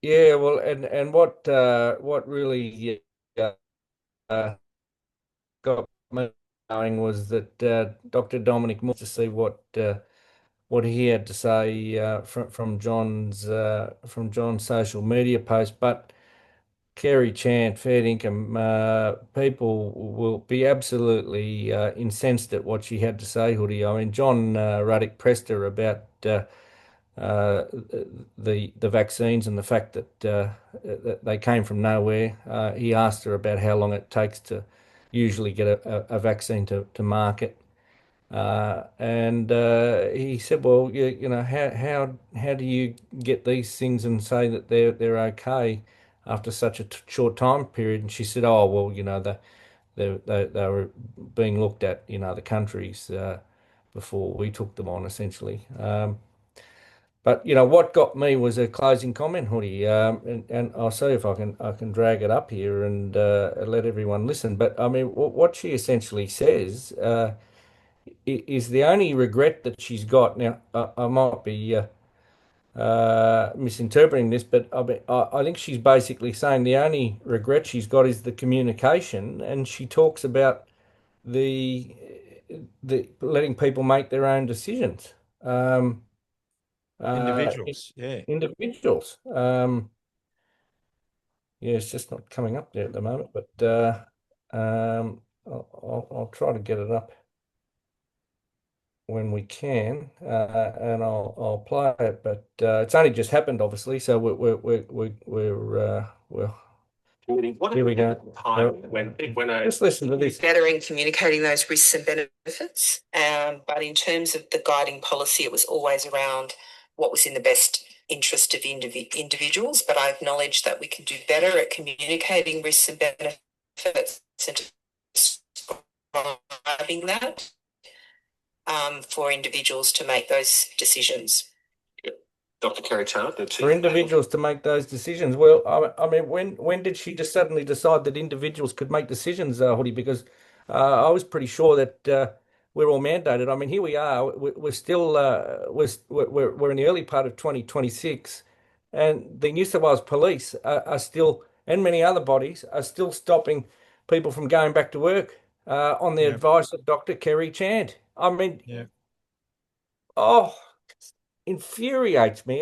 Yeah, well, and what really got me going was that Dr. Dominic Moore, to see what he had to say from John's social media post. But Kerry Chant, fair income, people will be absolutely incensed at what she had to say, Hoodie. I mean, John Ruddick pressed her about the vaccines and the fact that they came from nowhere. He asked her about how long it takes to usually get a vaccine to market. And he said, "Well, how do you get these things and say that they're okay after such a short time period?" And she said, "Oh, well, they were being looked at in other countries before we took them on, essentially." But what got me was a closing comment, Hoodie, and I'll see if I can drag it up here and let everyone listen. But I mean, what she essentially says is the only regret that she's got. Now, I might be misinterpreting this, but I think she's basically saying the only regret she's got is the communication, and she talks about the the letting people make their own decisions. Uh, Individuals, yeah. individuals. Yeah, it's just not coming up there at the moment, but I'll try to get it up when we can, and I'll play it. But it's only just happened, obviously, so we're What here we go. time when I Just listen to this. better in communicating those risks and benefits. But in terms of the guiding policy, it was always around what was in the best interest of individuals. But I acknowledge that we can do better at communicating risks and benefits and describing that for individuals to make those decisions. Dr. Kerry Tarrant, For individuals to make those decisions. Well, I mean, when did she just suddenly decide that individuals could make decisions, Hoodie? Because I was pretty sure that we're all mandated. I mean, here we are. We're still we're in the early part of 2026, and the New South Wales Police are still, and many other bodies are still stopping people from going back to work on the Yeah. advice of Dr. Kerry Chant. I mean, Yeah. oh, infuriates me.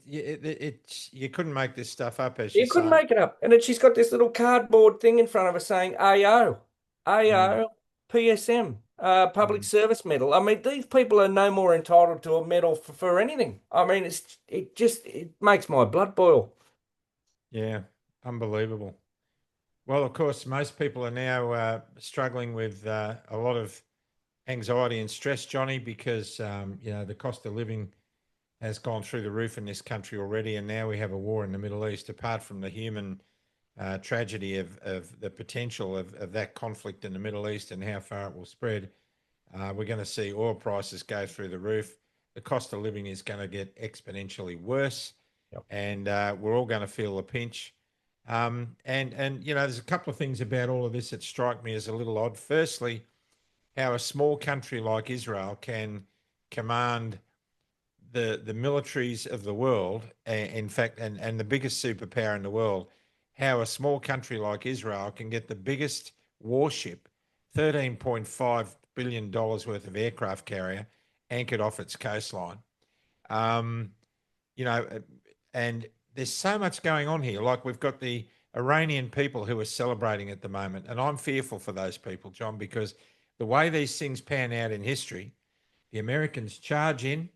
You couldn't make this stuff up, as You couldn't say. make it up. And then she's got this little cardboard thing in front of her saying AO, PSM, Public Service Medal. I mean, these people are no more entitled to a medal for anything. I mean, it makes my blood boil. Yeah, unbelievable. Well, of course, most people are now struggling with a lot of anxiety and stress, Johnny, because the cost of living has gone through the roof in this country already, and now we have a war in the Middle East. Apart from the human tragedy of the potential of that conflict in the Middle East and how far it will spread, we're going to see oil prices go through the roof. The cost of living is going to get exponentially worse, and we're all going to feel the pinch. And there's a couple of things about all of this that strike me as a little odd. Firstly, how a small country like Israel can command the militaries of the world, in fact, and the biggest superpower in the world, how a small country like Israel can get the biggest warship, $13.5 billion worth of aircraft carrier, anchored off its coastline. And there's so much going on here. Like, we've got the Iranian people who are celebrating at the moment, and I'm fearful for those people, John, because the way these things pan out in history, the Americans charge in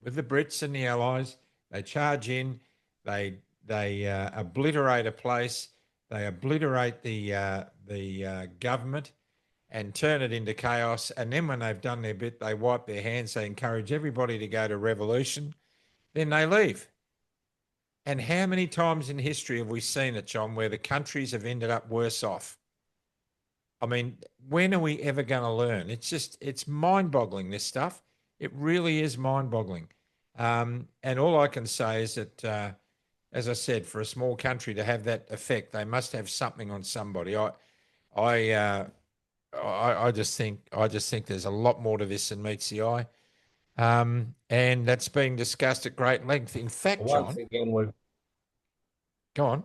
with the Brits and the Allies. They charge in, they obliterate a place, they obliterate the government and turn it into chaos. And then when they've done their bit, they wipe their hands. They encourage everybody to go to revolution. Then they leave. And how many times in history have we seen it, John, where the countries have ended up worse off? I mean, when are we ever going to learn? It's mind-boggling, this stuff. It really is mind-boggling. And all I can say is that, as I said, for a small country to have that effect, they must have something on somebody. I just think there's a lot more to this than meets the eye. And that's being discussed at great length. In fact, Once John, again, go on.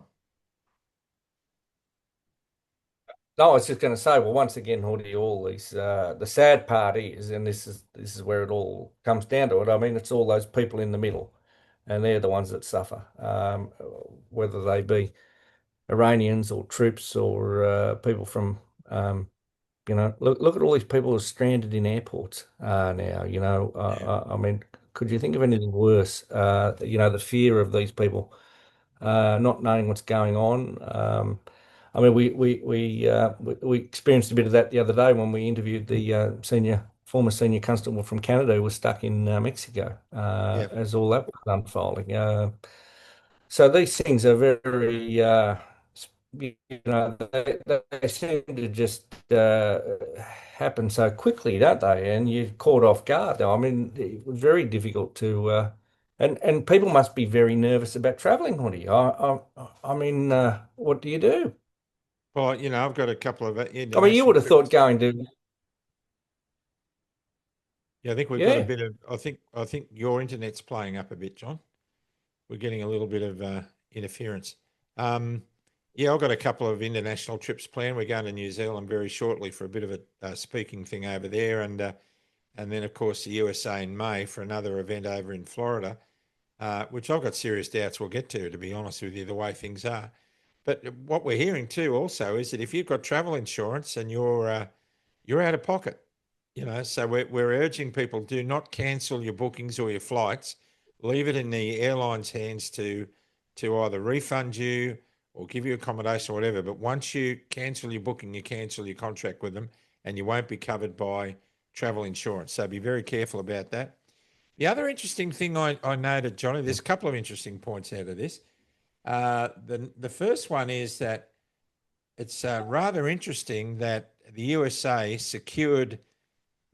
no, I was just going to say, well, once again, Hoodie, all these, the sad part is, and this is where it all comes down to it. I mean, it's all those people in the middle, and they're the ones that suffer, whether they be Iranians or troops or people from, look at all these people who are stranded in airports now. I mean, could you think of anything worse? The fear of these people not knowing what's going on. I mean, we experienced a bit of that the other day when we interviewed the former senior constable from Canada who was stuck in Mexico as all that was unfolding. So these things are very they seem to just happen so quickly, don't they? And you're caught off guard. I mean, it was very difficult to, and people must be very nervous about traveling, Hoodie. I mean, what do you do? Well, I've got a couple of I mean, you international would have thought trips. going to, Yeah, I think we've got a yeah. bit of. I think your internet's playing up a bit, John. We're getting a little bit of interference. Um, yeah, I've got a couple of international trips planned. We're going to New Zealand very shortly for a bit of a speaking thing over there, and then of course the USA in May for another event over in Florida, which I've got serious doubts we'll get to be honest with you, the way things are. But what we're hearing too also is that if you've got travel insurance and you're out of pocket, so we're urging people, do not cancel your bookings or your flights. Leave it in the airline's hands to either refund you or give you accommodation or whatever. But once you cancel your booking, you cancel your contract with them and you won't be covered by travel insurance. So be very careful about that. The other interesting thing I noted, Johnny, there's a couple of interesting points out of this. The first one is that it's rather interesting that the USA secured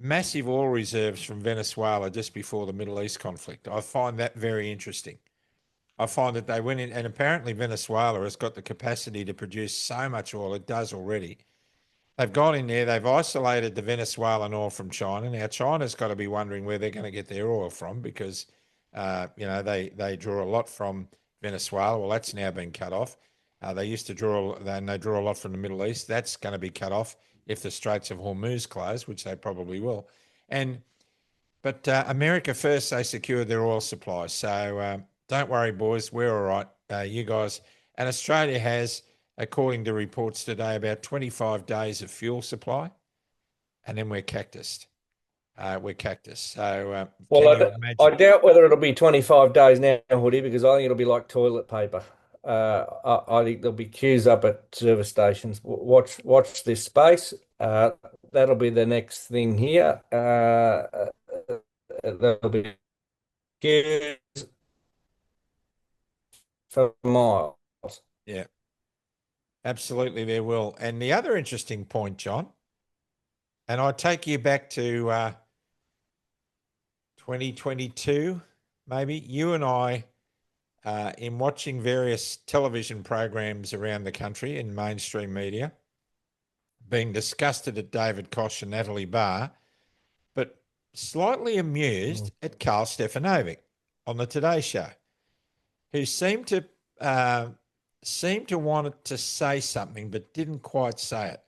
massive oil reserves from Venezuela just before the Middle East conflict. I find that very interesting. I find that they went in, and apparently Venezuela has got the capacity to produce so much oil, it does already. They've gone in there, they've isolated the Venezuelan oil from China. Now, China's got to be wondering where they're going to get their oil from because, they draw a lot from Venezuela. Well, that's now been cut off. They used to draw, and they draw a lot from the Middle East. That's going to be cut off if the Straits of Hormuz close, which they probably will. But America first, they secured their oil supply. So don't worry, boys, we're all right. You guys, and Australia has, according to reports today, about 25 days of fuel supply, and then we're cactused. We're cactus. So Well, can you I imagine? doubt whether it'll be 25 days now, Hoodie, because I think it'll be like toilet paper. I think there'll be queues up at service stations. Watch this space. That'll be the next thing here. There'll be queues for miles. Yeah, absolutely, there will. And the other interesting point, John, and I take you back to 2022, maybe you and I, in watching various television programs around the country in mainstream media, being disgusted at David Koch and Natalie Barr, but slightly amused at Carl Stefanovic on the Today Show, who seemed to want to say something but didn't quite say it.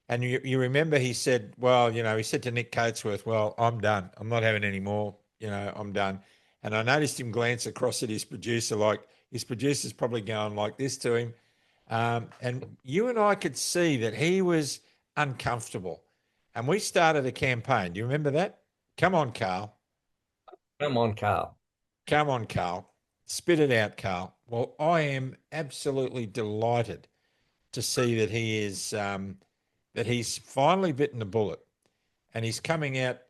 And you remember he said, well, he said to Nick Coatsworth, well, I'm done. I'm not having any more. I'm done. And I noticed him glance across at his producer, like his producer's probably going like this to him. And you and I could see that he was uncomfortable. And we started a campaign. Do you remember that? Come on, Carl. Come on, Carl. Come on, Carl. Spit it out, Carl. Well, I am absolutely delighted to see that he's finally bitten the bullet, and he's coming out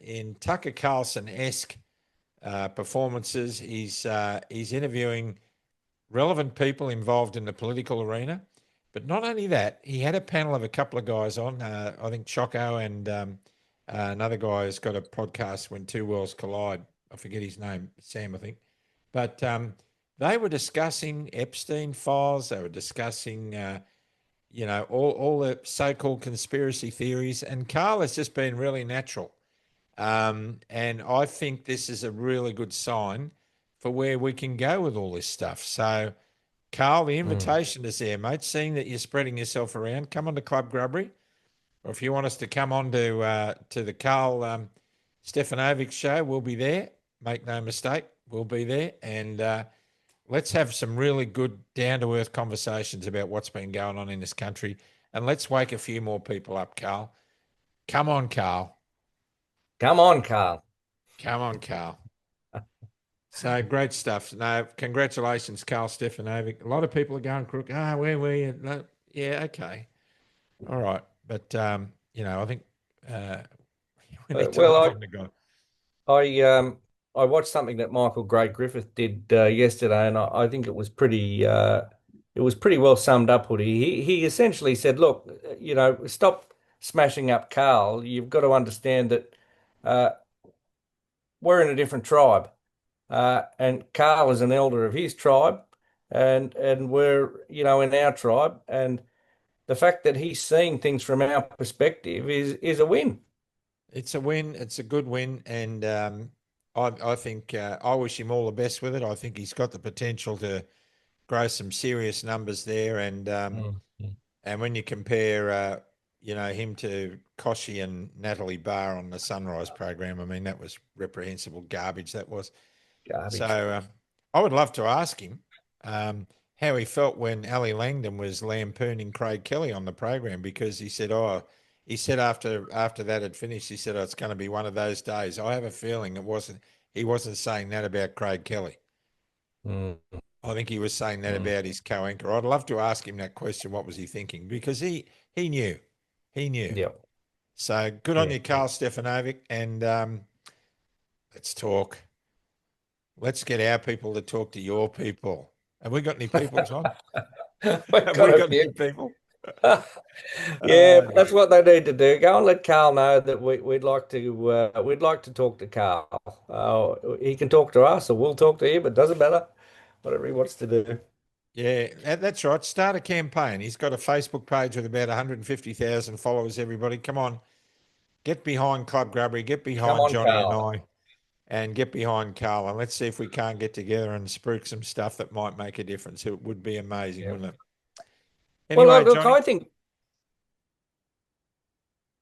in Tucker Carlson-esque performances. He's interviewing relevant people involved in the political arena, but not only that, he had a panel of a couple of guys on. I think Choco and another guy has got a podcast, When Two Worlds Collide. I forget his name, Sam, I think. But they were discussing Epstein files. They were discussing all the so-called conspiracy theories, and Carl has just been really natural. And I think this is a really good sign for where we can go with all this stuff. So, Carl, the invitation is there, mate. Seeing that you're spreading yourself around, come on to Club Grubbery, or if you want us to come on to the Carl Stefanovic show, we'll be there. Make no mistake, we'll be there, and let's have some really good, down-to-earth conversations about what's been going on in this country. And let's wake a few more people up, Carl. Come on, Carl. Come on, Carl. Come on, Carl. So great stuff. No, congratulations, Carl Stefanovic. A lot of people are going crook. Where were you? No, yeah, okay. All right. But, I think we need to Well, move on to God. I watched something that Michael Gray Griffith did yesterday, and I think it was pretty it was pretty well summed up, Hoodie. He essentially said, look, stop smashing up Carl. You've got to understand that uh, we're in a different tribe. And Carl is an elder of his tribe, and we're, in our tribe. And the fact that he's seeing things from our perspective is a win. It's a win. It's a good win, and I think I wish him all the best with it. I think he's got the potential to grow some serious numbers there, and when you compare, him to Koshy and Natalie Barr on the Sunrise program, I mean that was reprehensible garbage. That was. Garbage. So I would love to ask him how he felt when Ali Langdon was lampooning Craig Kelly on the program, because he said, after that had finished, he said, it's going to be one of those days. I have a feeling he wasn't saying that about Craig Kelly. Mm. I think he was saying that about his co-anchor. I'd love to ask him that question. What was he thinking? Because he knew. He knew. Yeah. So good on you, Carl Stefanovic. And let's talk. Let's get our people to talk to your people. Have we got any people, John? Have we got any people? Yeah, that's what they need to do. Go and let Carl know that we'd like to talk to Carl. He can talk to us, or we'll talk to him. It doesn't matter. Whatever he wants to do. Yeah, that's right. Start a campaign. He's got a Facebook page with about 150,000 followers. Everybody, come on, get behind Club Grubbery, get behind Johnny Carl. and I, and get behind Carl, and let's see if we can't get together and spruik some stuff that might make a difference. It would be amazing, wouldn't it? Anyway, well, look, Johnny, I think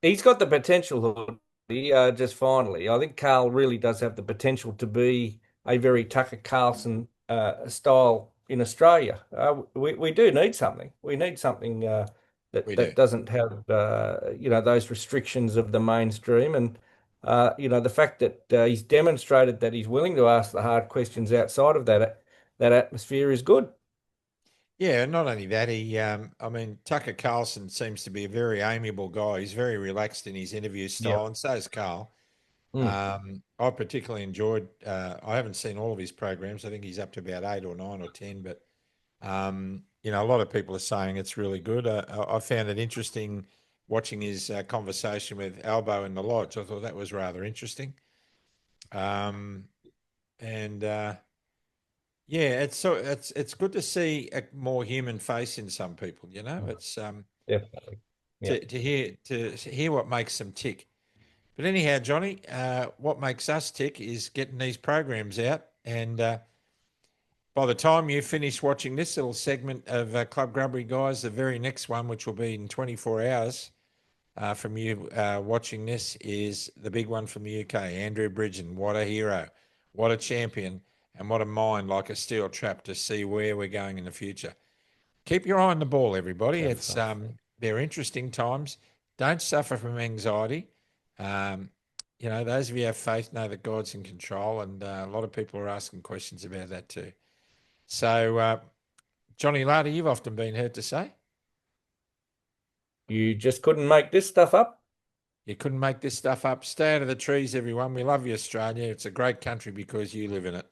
he's got the potential. Just finally, I think Carl really does have the potential to be a very Tucker Carlson style in Australia. We do need something. We need something that doesn't have those restrictions of the mainstream. And the fact that he's demonstrated that he's willing to ask the hard questions outside of that atmosphere is good. Yeah, not only that, Tucker Carlson seems to be a very amiable guy. He's very relaxed in his interview style, and so is Carl. I particularly enjoyed, I haven't seen all of his programs. I think he's up to about 8 or 9 or 10, but, a lot of people are saying it's really good. I found it interesting watching his conversation with Albo in the lodge. I thought that was rather interesting. Yeah, it's good to see a more human face in some people. It's Definitely. to hear what makes them tick. But anyhow, Johnny, what makes us tick is getting these programs out. And by the time you finish watching this little segment of Club Grubbery, guys, the very next one, which will be in 24 hours from you watching this, is the big one from the UK. Andrew Bridgen, what a hero, what a champion, and what a mind like a steel trap to see where we're going in the future. Keep your eye on the ball, everybody. It's they're interesting times. Don't suffer from anxiety. Those of you who have faith know that God's in control, and a lot of people are asking questions about that too. So, Johnny Larder, you've often been heard to say, you just couldn't make this stuff up. You couldn't make this stuff up. Stay out of the trees, everyone. We love you, Australia. It's a great country because you live in it.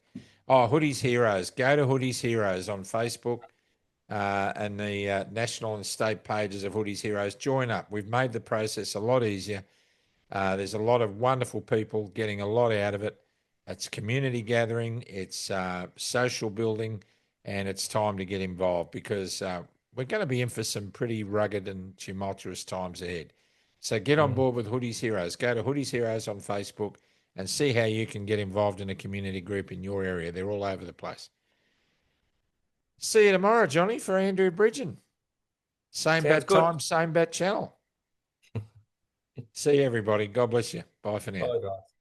Oh, Hoodie's Heroes. Go to Hoodie's Heroes on Facebook and the national and state pages of Hoodie's Heroes. Join up. We've made the process a lot easier. There's a lot of wonderful people getting a lot out of it. It's community gathering. It's social building. And it's time to get involved because we're going to be in for some pretty rugged and tumultuous times ahead. So get on board with Hoodie's Heroes. Go to Hoodie's Heroes on Facebook and see how you can get involved in a community group in your area. They're all over the place. See you tomorrow, Johnny, for Andrew Bridgen. Same bat time, same bat channel. See you, everybody. God bless you. Bye for now. Bye, guys.